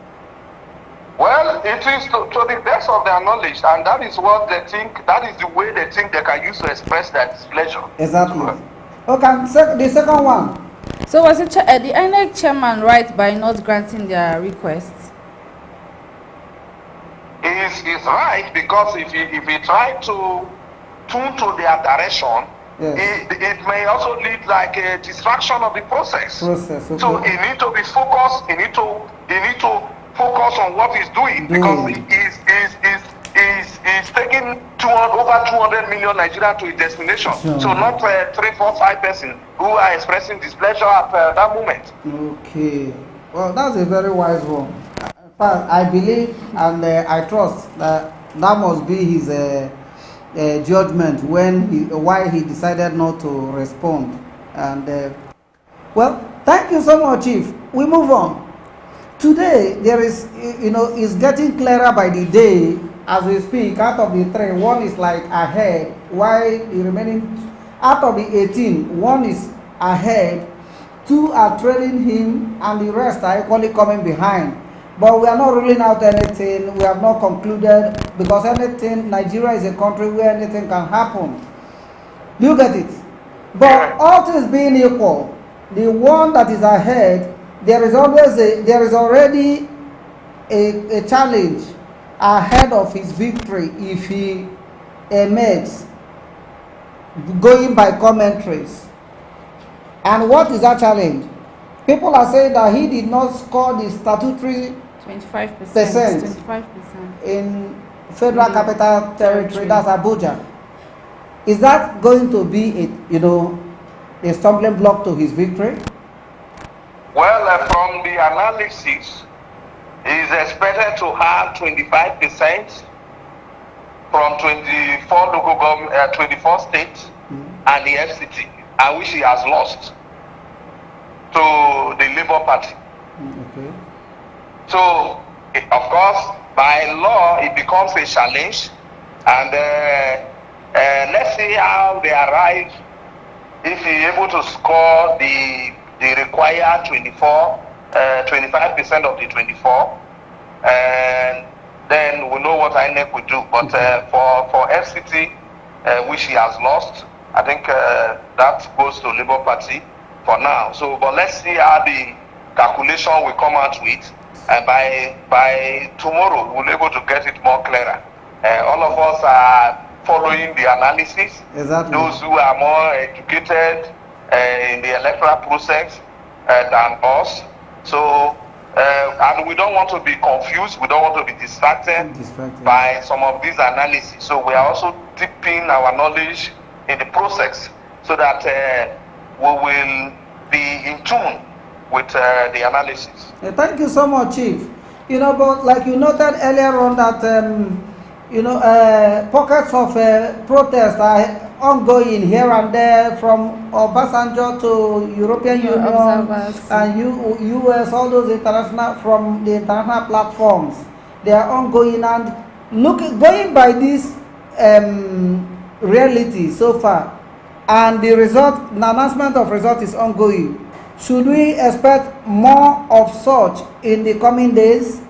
Well, it is to the best of their knowledge, and that is what they think. That is the way they think they can use to express their displeasure. Exactly. Okay. The second one. So was it the INEC chairman right by not granting their requests? Is right, because if he try to tune to their direction, yes, it may also lead like a distraction of the process. Okay. So he need to be focused. He need to focus on what he's doing, because he's taking over 200 million Nigerians to his destination. Sure. So not 3, 4, 5 persons who are expressing displeasure at that moment. Okay. Well, that's a very wise one. I believe and I trust that must be his judgment why he decided not to respond. And Well, thank you so much, Chief. We move on. Today, there is, it's getting clearer by the day as we speak. Out of the three, one is like ahead, while the remaining, out of the 18, one is ahead, two are trailing him, and the rest are equally coming behind. But we are not ruling out anything. We have not concluded, because anything, Nigeria is a country where anything can happen. You get it? But all things being equal, the one that is ahead, there is already a challenge ahead of his victory if he emerges, going by commentaries. And what is that challenge? People are saying that he did not score the statutory 25% in Federal Capital Territory, that's Abuja. Is that going to be a stumbling block to his victory? Well, from the analysis, he is expected to have 25% from 24 local government, 24 states, and the FCT, and which he has lost to the Labour Party. Okay. So, of course, by law, it becomes a challenge, and let's see how they arrive. If he's able to score the required 25% of the 24, and then we know what INEC will do. But for FCT, which he has lost, I think that goes to Labour Party for now. So, but let's see how the calculation will come out with, and by tomorrow we'll be able to get it more clearer. All of us are following the analysis. Exactly. Those who are more educated in the electoral process than us. So, and we don't want to be confused. We don't want to be distracted by some of these analyses. So we are also deepening our knowledge in the process so that we will be in tune with the analysis. Thank you so much, Chief. But like you noted earlier on that pockets of protest are ongoing here and there, from Obasanjo to European Union and US, all those from the international platforms. They are ongoing, and going by this reality so far, and the announcement of result is ongoing. Should we expect more of such in the coming days?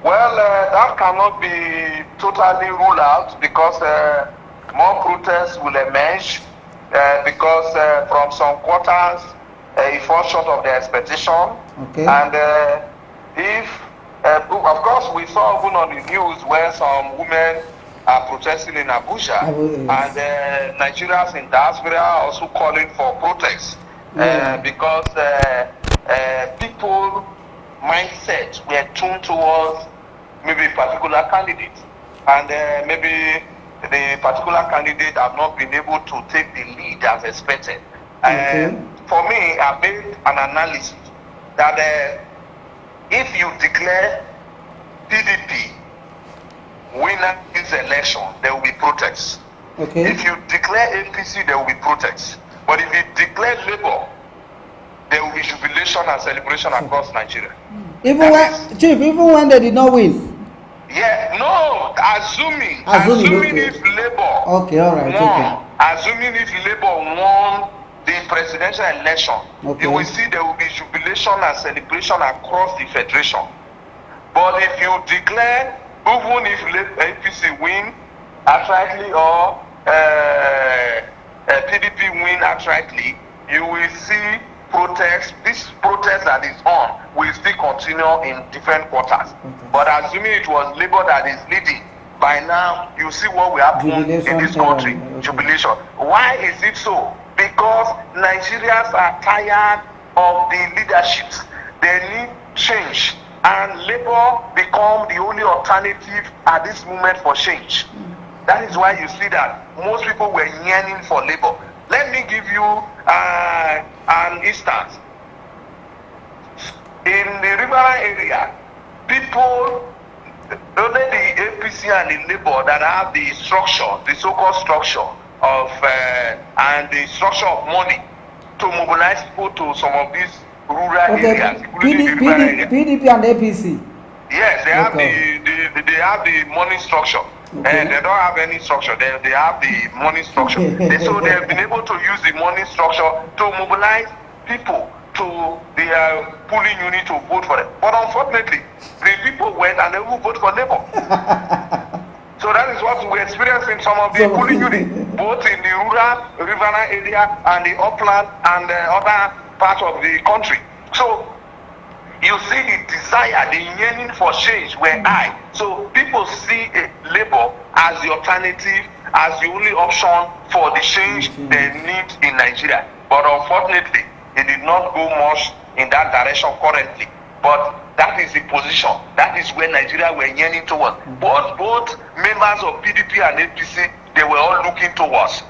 Well, that cannot be totally ruled out, because more protests will emerge because from some quarters it falls short of their expectation. Okay. And of course, we saw even on the news where some women are protesting in Abuja, and Nigerians in diaspora are also calling for protests because people mindset were tuned towards maybe a particular candidate, and maybe the particular candidate have not been able to take the lead as expected. For me, I made an analysis that if you declare PDP winner in this election, there will be protests. Okay. If you declare APC, there will be protests. But if you declare Labour, there will be jubilation and celebration across Nigeria. Even when they did not win. Yeah, no, assuming okay. if Labour won, assuming if Labour won the presidential election, you will see there will be jubilation and celebration across the federation. But if you declare, even if APC win outrightly or PDP win outrightly, you will see protests. This protest that is on will still continue in different quarters. But assuming it was Labour that is leading, by now you see what will happen in this country. Jubilation. Why is it so? Because Nigerians are tired of the leaderships. They need change, and Labour become the only alternative at this moment for change. That is why you see that most people were yearning for Labour. Let me give you an instance. In the Riverine area, people, only the APC and the Labour that have the structure, the so-called structure of and the structure of money to mobilize people to some of these rural areas, including the rural areas. PDP and APC. Yes, they have they have the money structure. They don't have any structure. They have the money structure. So they have been able to use the money structure to mobilize people to the polling unit to vote for them. But unfortunately, the people went and they will vote for Labour. So that is what we experience in some of the polling units, both in the rural, riverine area and the upland and the other parts of the country. So you see the desire, the yearning for change were high. So people see Labour as the alternative, as the only option for the change they need in Nigeria. But unfortunately, it did not go much in that direction currently. But that is the position. That is where Nigeria were yearning towards. Both members of PDP and APC, they were all looking towards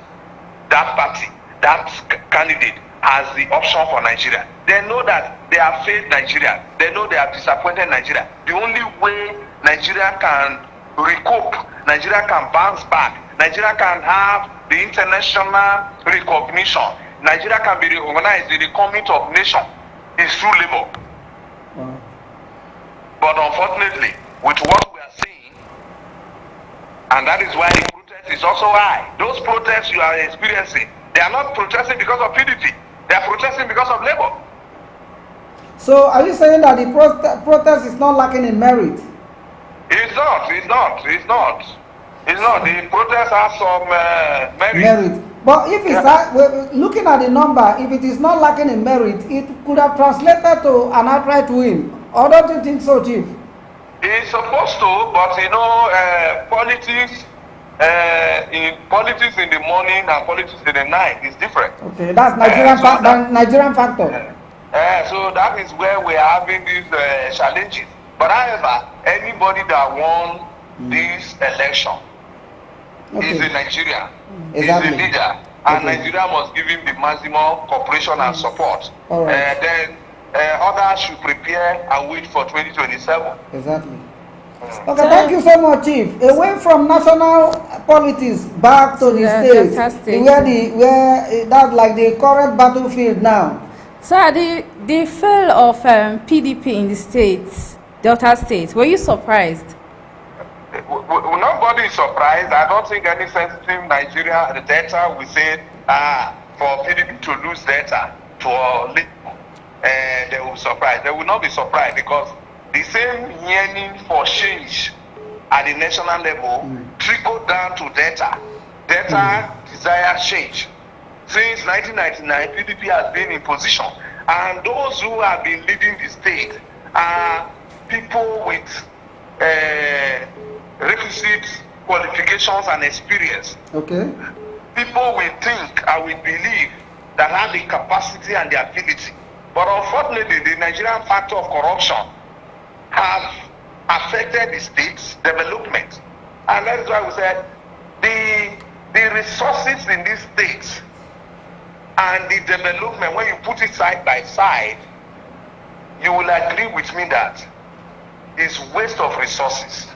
that party, that candidate as the option for Nigeria. They know that they have failed Nigeria. They know they have disappointed Nigeria. The only way Nigeria can recoup, Nigeria can bounce back, Nigeria can have the international recognition, Nigeria can be recognized in the coming of nation is through Labour. But unfortunately, with what we are seeing, and that is why the protest is also high. Those protests you are experiencing, they are not protesting because of PDP. They are protesting because of Labour. So are you saying that the protest is not lacking in merit? It's not. The protest has some merit. But if it's looking at the number, if it is not lacking in merit, it could have translated to an outright win. Or don't you think so, Chief? It's supposed to, but you know, politics in the morning and politics in the night is different. Okay, that's Nigerian factor. So that is where we are having these challenges. But however, anybody that won this election is a Nigerian, is a leader, and Nigeria must give him the maximum cooperation and support. Then others should prepare and wait for 2027. Exactly. Okay, thank you so much, Chief. Away from national politics, back to the state, where that's like the current battlefield now. So the fall of PDP in the states, Delta State, were you surprised? Nobody is surprised. I don't think any sensitive Nigeria, the data will say for PDP to lose data to they will be surprised. They will not be surprised because the same yearning for change at the national level trickled down to data. Data desire change. Since 1999, PDP has been in position, and those who have been leading the state are people with requisite qualifications and experience. Okay. People will think and will believe that have the capacity and the ability. But unfortunately, the Nigerian factor of corruption have affected the state's development. And that is why we said the resources in these states and the development, when you put it side by side, you will agree with me that it's waste of resources.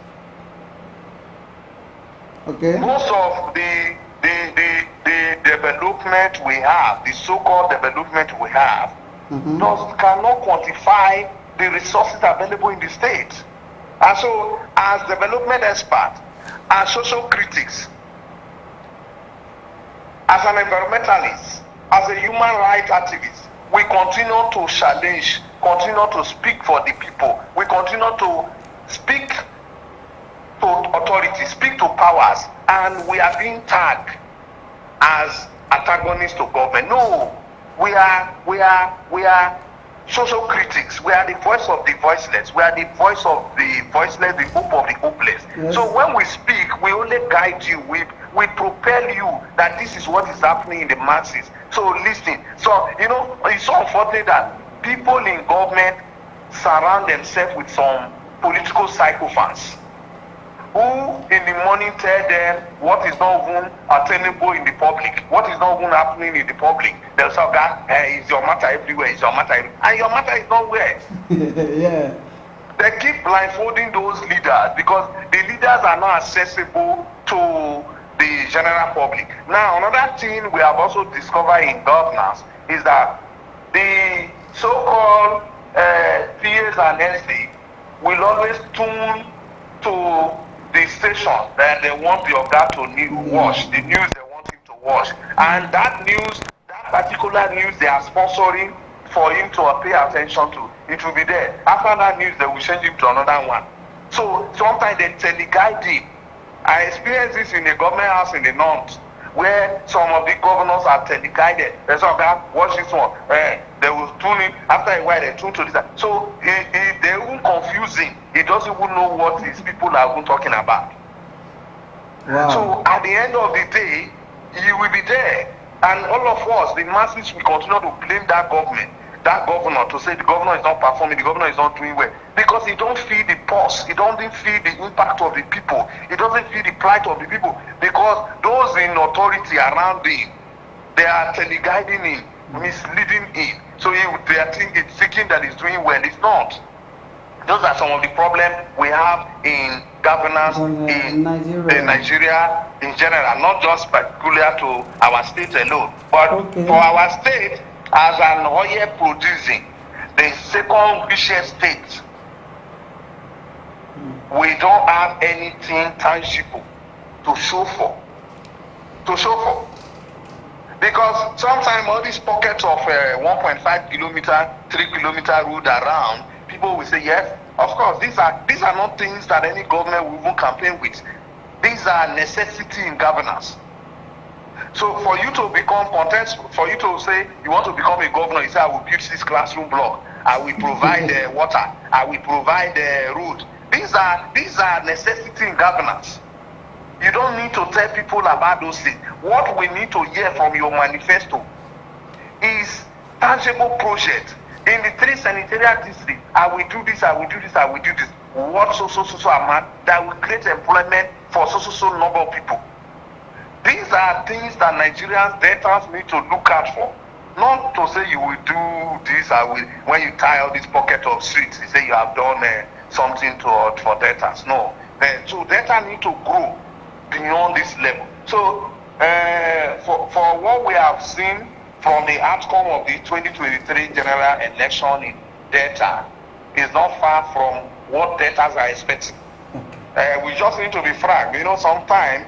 Okay. Most of the development we have, the so-called development we have, cannot quantify the resources available in the state. And so, as development experts, as social critics, as an environmentalist, as a human rights activist, we continue to challenge, continue to speak for the people. We continue to speak to authorities, speak to powers, and we are being tagged as antagonists to government. No, we are social critics. We are the voice of the voiceless. We are the voice of the voiceless, the hope of the hopeless. Yes. So when we speak, we only guide you. We propel you that this is what is happening in the masses. So listen. So, you know, it's so unfortunate that people in government surround themselves with some political psychopaths who in the morning tell them what is not even attainable in the public, what is not even happening in the public. They'll say, okay, is your matter everywhere, is your matter everywhere. And your matter is nowhere. Yeah. They keep blindfolding those leaders because the leaders are not accessible to the general public. Now, another thing we have also discovered in governance is that the so-called PAs and NC will always tune to the station that they want the Oga to watch, the news they want him to watch. And that news, that particular news they are sponsoring for him to pay attention to, it will be there. After that news, they will change him to another one. So sometimes they teleguide him. I experienced this in a government house in the north, where some of the governors are teleguided. There's a guy, watch this one. They will tune in. After a while, they tune to this. So they won't confuse him. He doesn't even know what these people are even talking about. Wow. So at the end of the day, he will be there. And all of us, the masses, will continue to blame that government, that governor, to say the governor is not performing, the governor is not doing well. Because he don't feel the pulse, he doesn't feel the impact of the people, he doesn't feel the plight of the people. Because those in authority around him, they are teleguiding him, misleading him. So they are thinking that he's doing well. It's not. Those are some of the problems we have in governance in Nigeria in general, not just particular to our state alone, but for our state as an oil producing, the second richest state. We don't have anything tangible to show for. Because sometimes all these pockets of 1.5 kilometer, 3 kilometer road around, people will say, yes, of course, these are not things that any government will even campaign with. These are necessity in governance. So for you to become content, for you to say you want to become a governor, you say, I will build this classroom block, I will provide water, I will provide road. These are necessity in governance. You don't need to tell people about those things. What we need to hear from your manifesto is tangible project. In the 3 senatorial districts, I will do this, I will do this, I will do this. What so amount that will create employment for so number of people. These are things that Nigerians, debtors need to look out for. Not to say you will do this, when you tie all this pocket of streets, you say you have done something for debtors. No. So debtors need to grow beyond this level. So for what we have seen from the outcome of the 2023 general election in Delta is not far from what debtors are expecting. We just need to be frank. Sometimes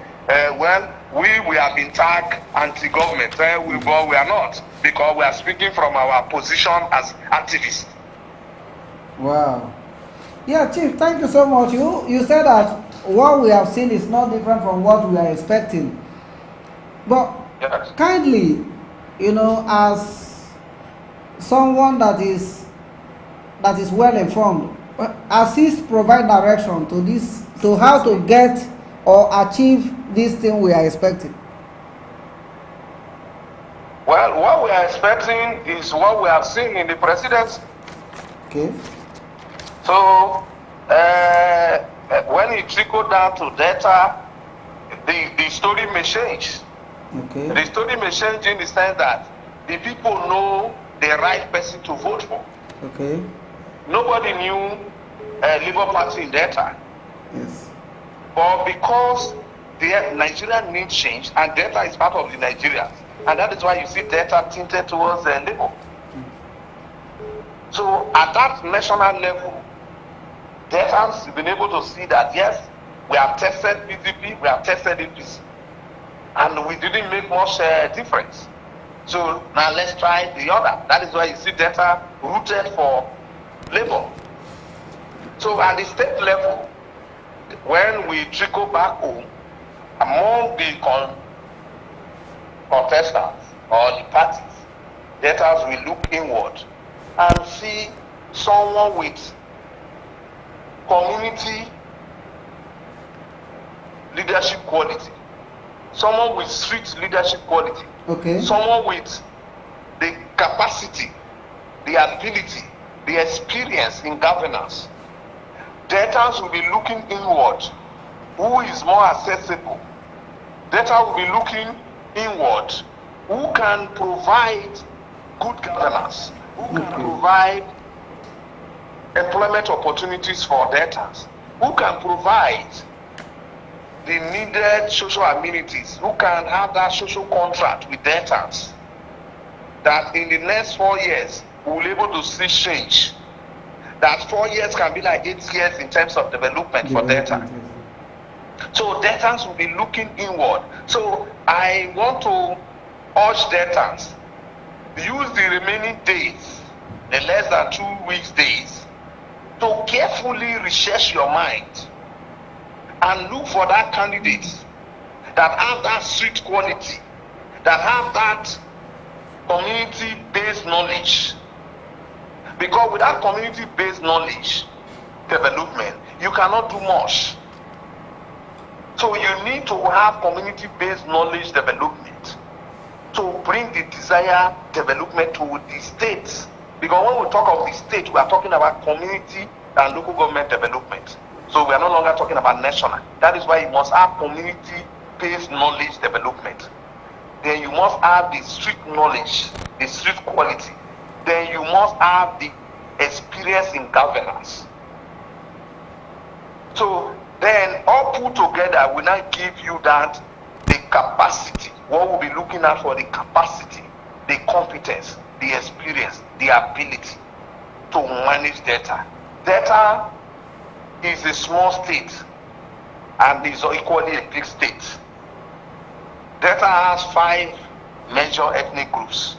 we have been tagged anti-government, but we are not, because we are speaking from our position as activists. Wow. Yeah, Chief, thank you so much. You said that what we have seen is not different from what we are expecting. But yes, kindly, as someone that is well informed, assist, provide direction to how to get or achieve this thing we are expecting. Well, what we are expecting is what we have seen in the presidency. Okay. So when it trickled down to data, the story may change. Okay. The story may change in the sense that the people know the right person to vote for. Okay. Nobody knew Labour Party in data. Yes. But because the Nigerian needs change, and data is part of the Nigerians, and that is why you see data tinted towards Labour. So at that national level, data has been able to see that yes, we have tested PDP, we have tested APC, and we didn't make much difference. So now let's try the other. That is why you see data rooted for Labour. So at the state level, when we trickle back home, among the contestants or the parties, debtors will look inward and see someone with community leadership quality, someone with street leadership quality, okay, someone with the capacity, the ability, the experience in governance. Debtors will be looking inward. Who is more accessible? Debtors will be looking inward. Who can provide good governance? Who can provide employment opportunities for debtors? Who can provide the needed social amenities, who can have that social contract with debtors, that in the next 4 years, we will be able to see change. That 4 years can be like 8 years in terms of development for debtors. So debtors will be looking inward. So I want to urge debtors, use the remaining days, the less than 2 weeks days, to carefully research your mind and look for that candidate that have that street quality, that have that community-based knowledge. Because without community-based knowledge development, you cannot do much. So you need to have community-based knowledge development to bring the desired development to the states. Because when we talk of the state, we are talking about community and local government development. So we are no longer talking about national. That is why you must have community-based knowledge development. Then you must have the street knowledge, the street quality. Then you must have the experience in governance. So then all put together will not give you that, the capacity. What we'll be looking at for the capacity, the competence, the experience, the ability to manage data. Data is a small state and is equally a big state. Delta has 5 major ethnic groups.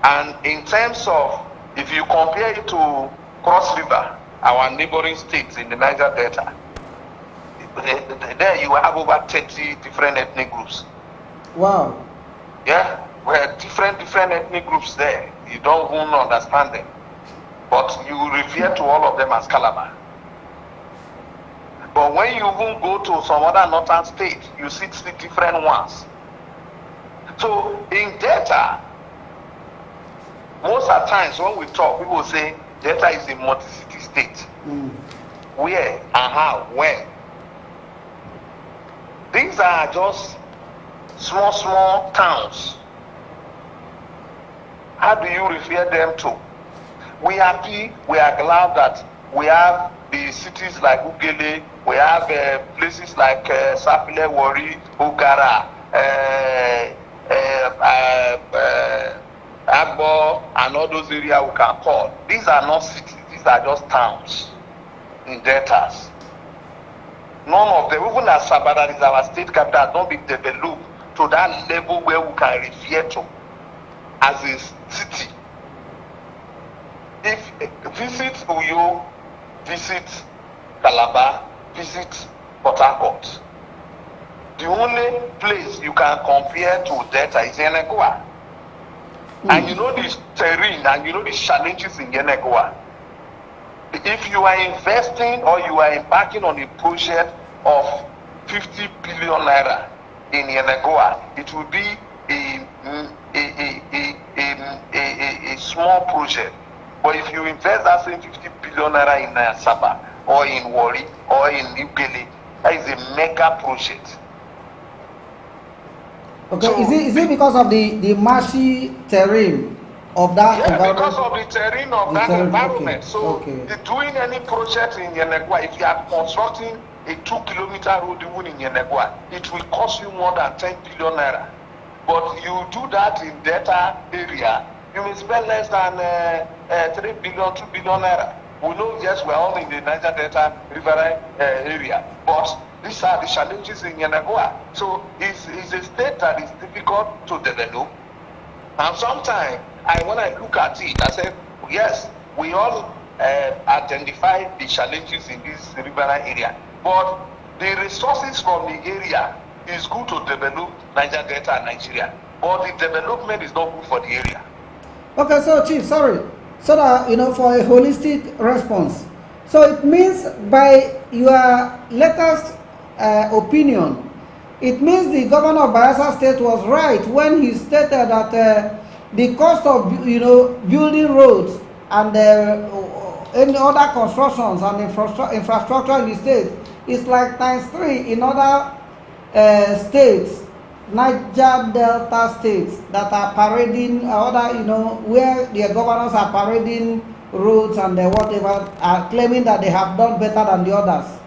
And in terms of, if you compare it to Cross River, our neighboring states in the Niger Delta, there you have over 30 different ethnic groups. Wow. Yeah, we have different ethnic groups there. You don't even understand them. But you refer to all of them as Calabar. But when you even go to some other northern states, you see 3 different ones. So in Delta, most of the times when we talk, people say Delta is a multi-city state. Where and how, when? These are just small towns. How do you refer them to? We are glad that we have the cities like Ugele, we have places like Sapile, Wari, Ogara, Agbo, and all those areas we can call. These are not cities, these are just towns in deltas. None of them, even as Sabada is our state capital, has not been developed to that level where we can refer to as a city. If visit Uyo, visit Calabar, visit Port Harcourt, the only place you can compare to Delta is Yenagoa. And you know the terrain and you know the challenges in Yenagoa. If you are investing or you are embarking on a project of 50 billion naira in Yenagoa, it will be a small project. But if you invest that same 50 billion naira in Saba or in Wari or in Ugele, that is a mega project. Okay, so is it because of the marshy terrain of that environment? Because of the terrain of that environment. Okay. So doing any project in Yenagoa, if you are constructing a 2-kilometer road even in Yenagoa, it will cost you more than 10 billion naira. But you do that in Delta area, you will spend less than 3 billion, 2 billion naira. We know, yes, we're all in the Niger Delta riverine area, but these are the challenges in Yenagoa. So it's a state that is difficult to develop. And sometimes, when I look at it, I say, yes, we all identify the challenges in this riverine area, but the resources from the area is good to develop Niger Delta and Nigeria, but the development is not good for the area. Okay, so Chief, sorry. So that, for a holistic response. So it means by your latest opinion, it means the governor of Bayelsa State was right when he stated that the cost of building roads and any other constructions and infrastructure in the state is like ×3 in other states, Niger Delta states that are parading where their governors are parading roads and whatever, are claiming that they have done better than the others.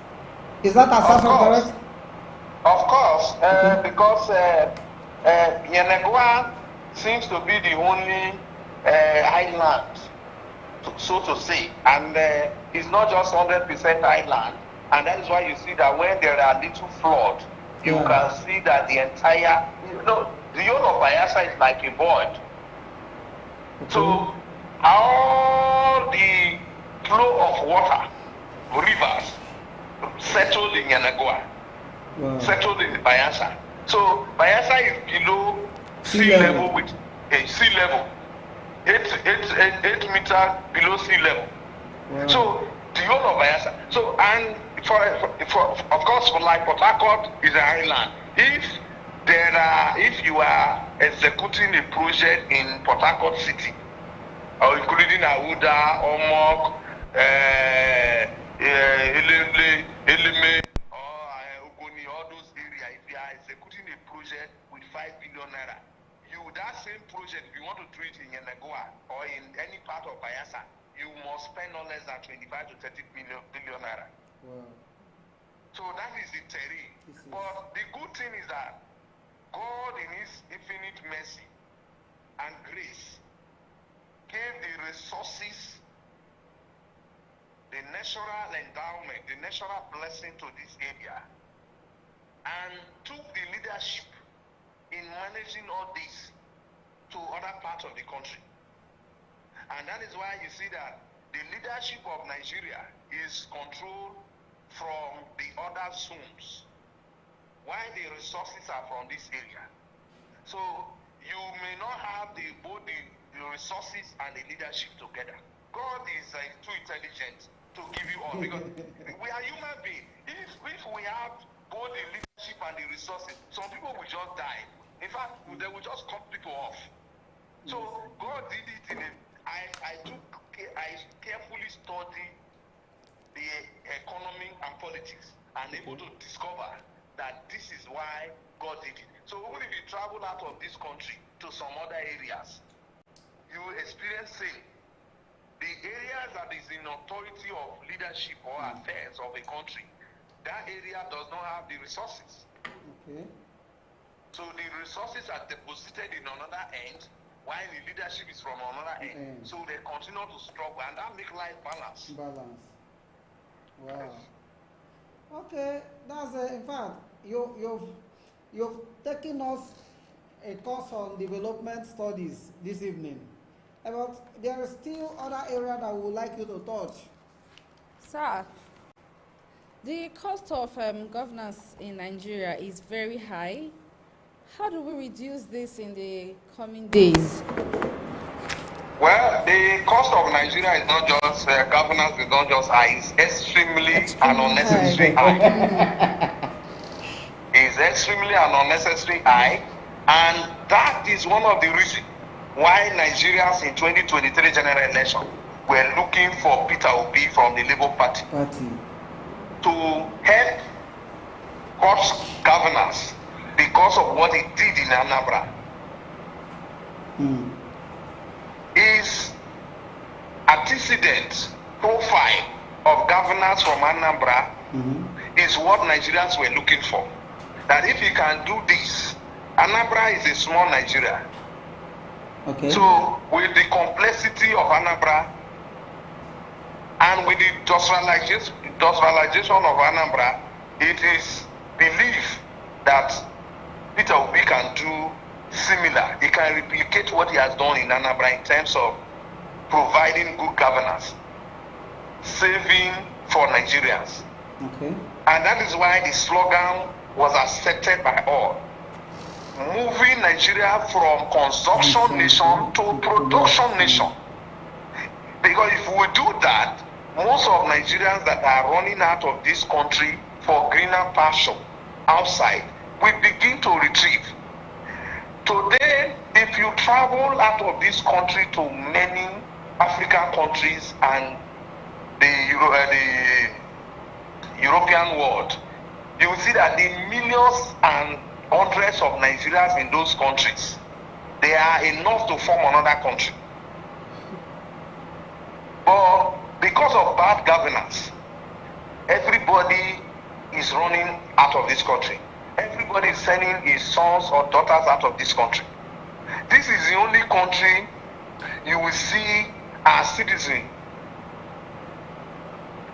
Is that assumption correct? Of course, because Yenagoa seems to be the only island, so to say, and it's not just 100% island, and that is why you see that when there are little flood, you can see that the entire, the whole of Bayelsa is like a void. So all the flow of water, rivers, settled in Yenagoa, settled in Bayelsa. So Bayelsa is below sea level with a sea level, 8 meters below sea level. So the whole of Bayelsa. So and for of course, for like Port Harcourt is an island. If you are executing a project in Port Harcourt City, or including Awuda, Omok, Elime, all those areas, if you are executing a project with 5 billion naira, that same project, if you want to do it in Yenagoa or in any part of Bayelsa, you must spend no less than 25 to 30 billion naira. So that is the terrain. But the good thing is that God in his infinite mercy and grace gave the resources, the natural endowment, the natural blessing to this area, and took the leadership in managing all this to other parts of the country. And that is why you see that the leadership of Nigeria is controlled from the other zones, while the resources are from this area. So you may not have both the resources and the leadership together. God is too intelligent to give you all, because we are human beings. If we have both the leadership and the resources, some people will just die. In fact, they will just cut people off. So God did it in I carefully studied the economy and politics and able to discover that this is why God did it. So even if you travel out of this country to some other areas, you will experience the areas that is in authority of leadership or affairs of a country, that area does not have the resources. So the resources are deposited in another end, while the leadership is from another end. So they continue to struggle, and that makes life balance. Wow. Okay, that's in fact you've taken us a course on development studies this evening. But there is still other area that we would like you to touch. Sir, the cost of governance in Nigeria is very high. How do we reduce this in the coming days? Well, the cost of Nigeria is not just governance is not just high; it's extremely and unnecessary high. It's extremely and unnecessary high, and that is one of the reasons why Nigerians in 2023 general election were looking for Peter Obi from the Labour Party to help cut governance because of what he did in Anambra. His antecedent profile of governance from Anambra is what Nigerians were looking for. That if he can do this, Anambra is a small Nigeria. So with the complexity of Anambra and with the industrialization of Anambra, it is believed that Peter Obi can do similar. He can replicate what he has done in Anambra in terms of providing good governance, saving for Nigerians. And that is why the slogan was accepted by all. Moving Nigeria from consumption nation to production nation. Because if we do that, most of Nigerians that are running out of this country for greener pasture outside will begin to retrieve. Today, if you travel out of this country to many African countries and the European world, you will see that the millions and hundreds of Nigerians in those countries, they are enough to form another country. But because of bad governance, everybody is running out of this country. everybody is sending his sons or daughters out of this country. This is the only country you will see our citizens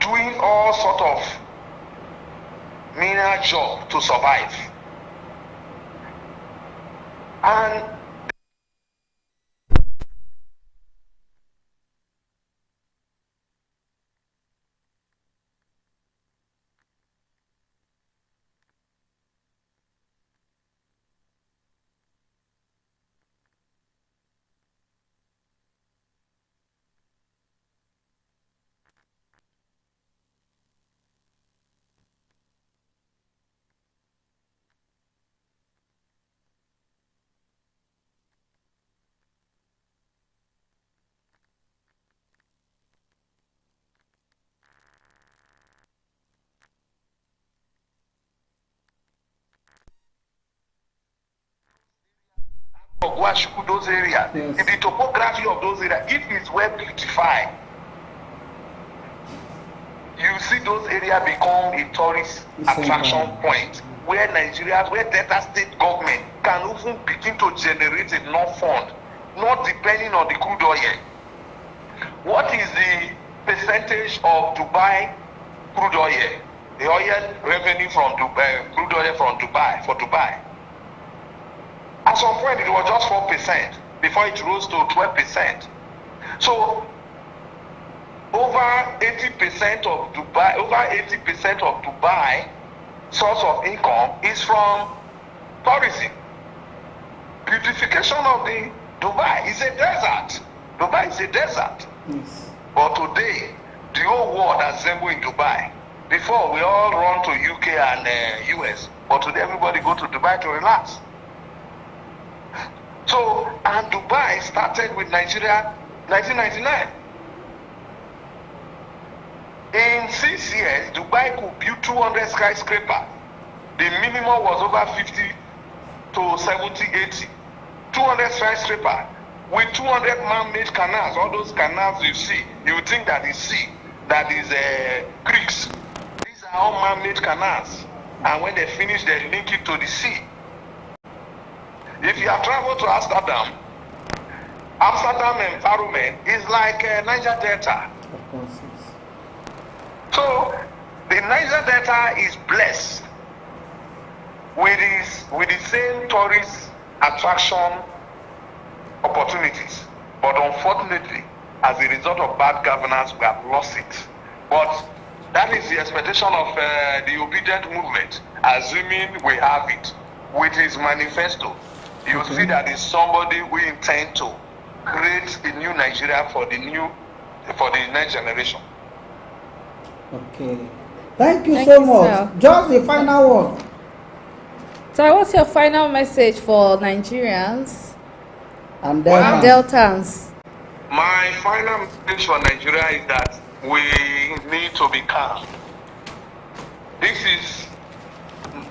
doing all sort of menial job to survive. And those areas, yes. The topography of those areas, if it's well beautified, you see those areas become a tourist attraction point where Nigerians, where Delta State government can even begin to generate enough fund, not depending on the crude oil. What is the percentage of Dubai crude oil? The oil revenue from Dubai, crude oil from Dubai, for Dubai. At some point, it was just 4% before it rose to 12%. So, over 80% of Dubai source of income is from tourism. Beautification of the Dubai is a desert. Dubai is a desert. Yes. But today, the whole world assemble in Dubai. Before, we all run to UK and US. But today, everybody go to Dubai to relax. So, and Dubai started with Nigeria 1999. In 6 years, Dubai could build 200 skyscrapers. The minimum was over 50 to 70, 80. 200 skyscrapers with 200 man-made canals. All those canals you see, you would think that is sea, that is creeks. These are all man-made canals. And when they finish, they link it to the sea. If you have traveled to Amsterdam, Amsterdam environment is like Niger Delta. Of course, yes. So the Niger Delta is blessed with the same tourist attraction opportunities. But unfortunately, as a result of bad governance, we have lost it. But that is the expectation of the obedient movement, assuming we have it, with his manifesto. You will see that it's somebody who intend to create a new Nigeria for the next generation. Okay. Thank you so much. Sir. Just the final word. So what's your final message for Nigerians And Deltans? My final message for Nigeria is that we need to be calm.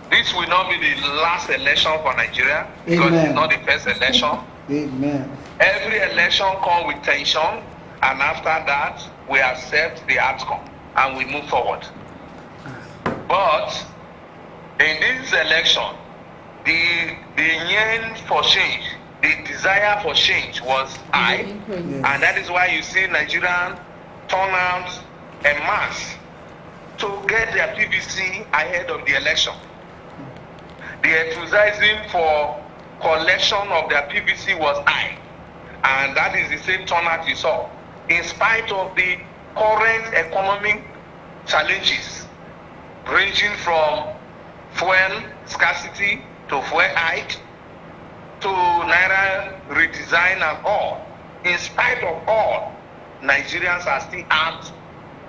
This will not be the last election for Nigeria, because Amen. It's not the first election. Amen. Every election comes with tension, and after that, we accept the outcome and we move forward. But in this election, the yearn for change, the desire for change was high, and that is why you see Nigerians turn out en masse to get their PVC ahead of the election. The enthusiasm for collection of their PVC was high, and that is the same turnout you saw. In spite of the current economic challenges, ranging from fuel scarcity to fuel hike to naira redesign and all. In spite of all, Nigerians are still out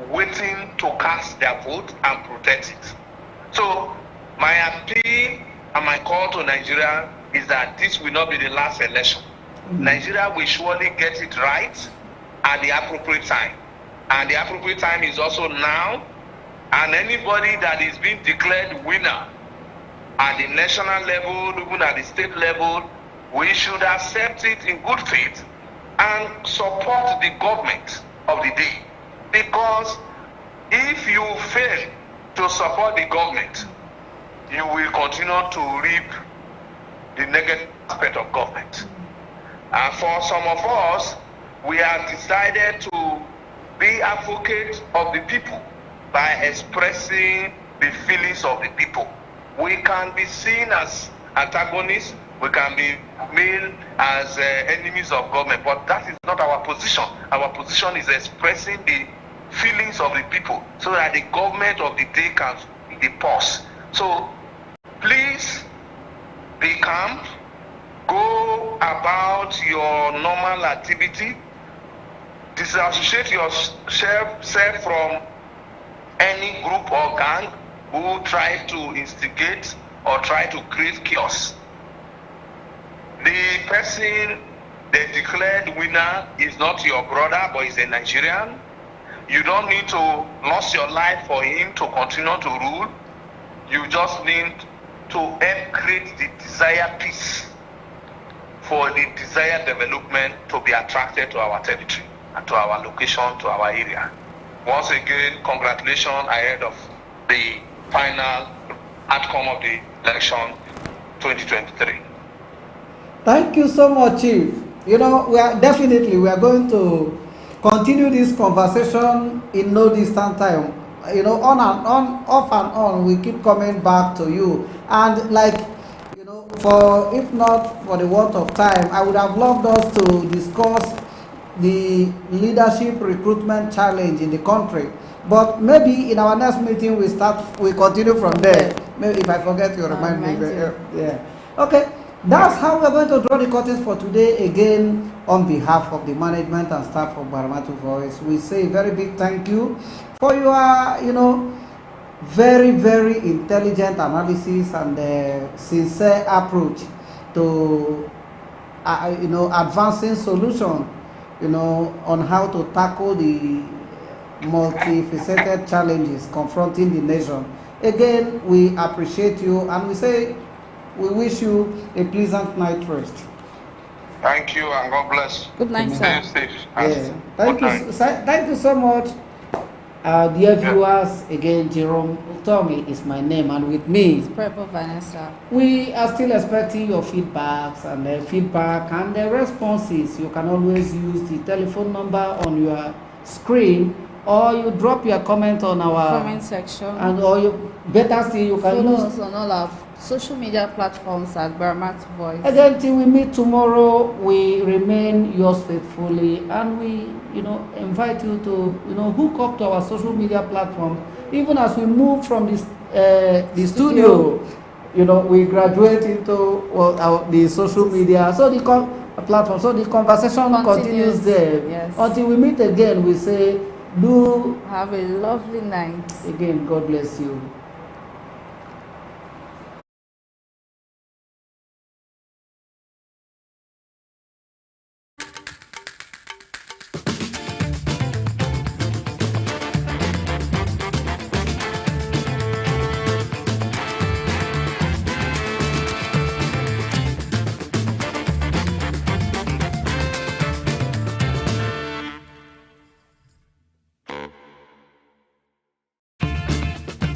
waiting to cast their vote and protect it. So my appeal and my call to Nigeria is that this will not be the last election. Nigeria will surely get it right at the appropriate time. And the appropriate time is also now. And anybody that is being declared winner at the national level, even at the state level, we should accept it in good faith and support the government of the day. Because if you fail to support the government, you will continue to reap the negative aspect of government. And for some of us, we have decided to be advocates of the people by expressing the feelings of the people. We can be seen as antagonists, we can be made as enemies of government, but that is not our position. Our position is expressing the feelings of the people so that the government of the day can be paused. So please be calm, go about your normal activity, disassociate yourself from any group or gang who try to instigate or try to create chaos. The person they declared winner is not your brother, but is a Nigerian. You don't need to lose your life for him to continue to rule. You just need to help create the desired peace for the desired development to be attracted to our territory and to our location, to our area. Once again, congratulations ahead of the final outcome of the election 2023. Thank you so much, Chief. You know, we are going to continue this conversation in no distant time. You know, on and on, off and on, we keep coming back to you. And like, you know, for if not for the want of time, I would have loved us to discuss the leadership recruitment challenge in the country. But maybe in our next meeting we continue from there. Maybe if I forget, you remind me. Yeah. Okay. That's how we're going to draw the curtains for today. Again, on behalf of the management and staff of Baramatu Voice, we say a very big thank you for your, you know, very, very intelligent analysis and sincere approach to, you know, advancing solution, you know, on how to tackle the multifaceted challenges confronting the nation. Again, we appreciate you and we say we wish you a pleasant night rest. Thank you and God bless. Good night, sir. Stay safe. Yeah. Thank you so much. Dear viewers, again, Jerome Utomi is my name, and with me It's Purple Vanessa. we are still expecting your feedbacks and the responses. You can always use the telephone number on your screen, or you drop your comment on our comment section, and or you better still you can follow use us on all our social media platforms at Baramatu Voice. Again, till we meet tomorrow, we remain yours faithfully, and we, you know, invite you to, you know, hook up to our social media platform. Even as we move from this the studio, you know, we graduate into the social media, so the platform, so the conversation continues there. Yes. Until we meet again, we say, do have a lovely night. Again, God bless you.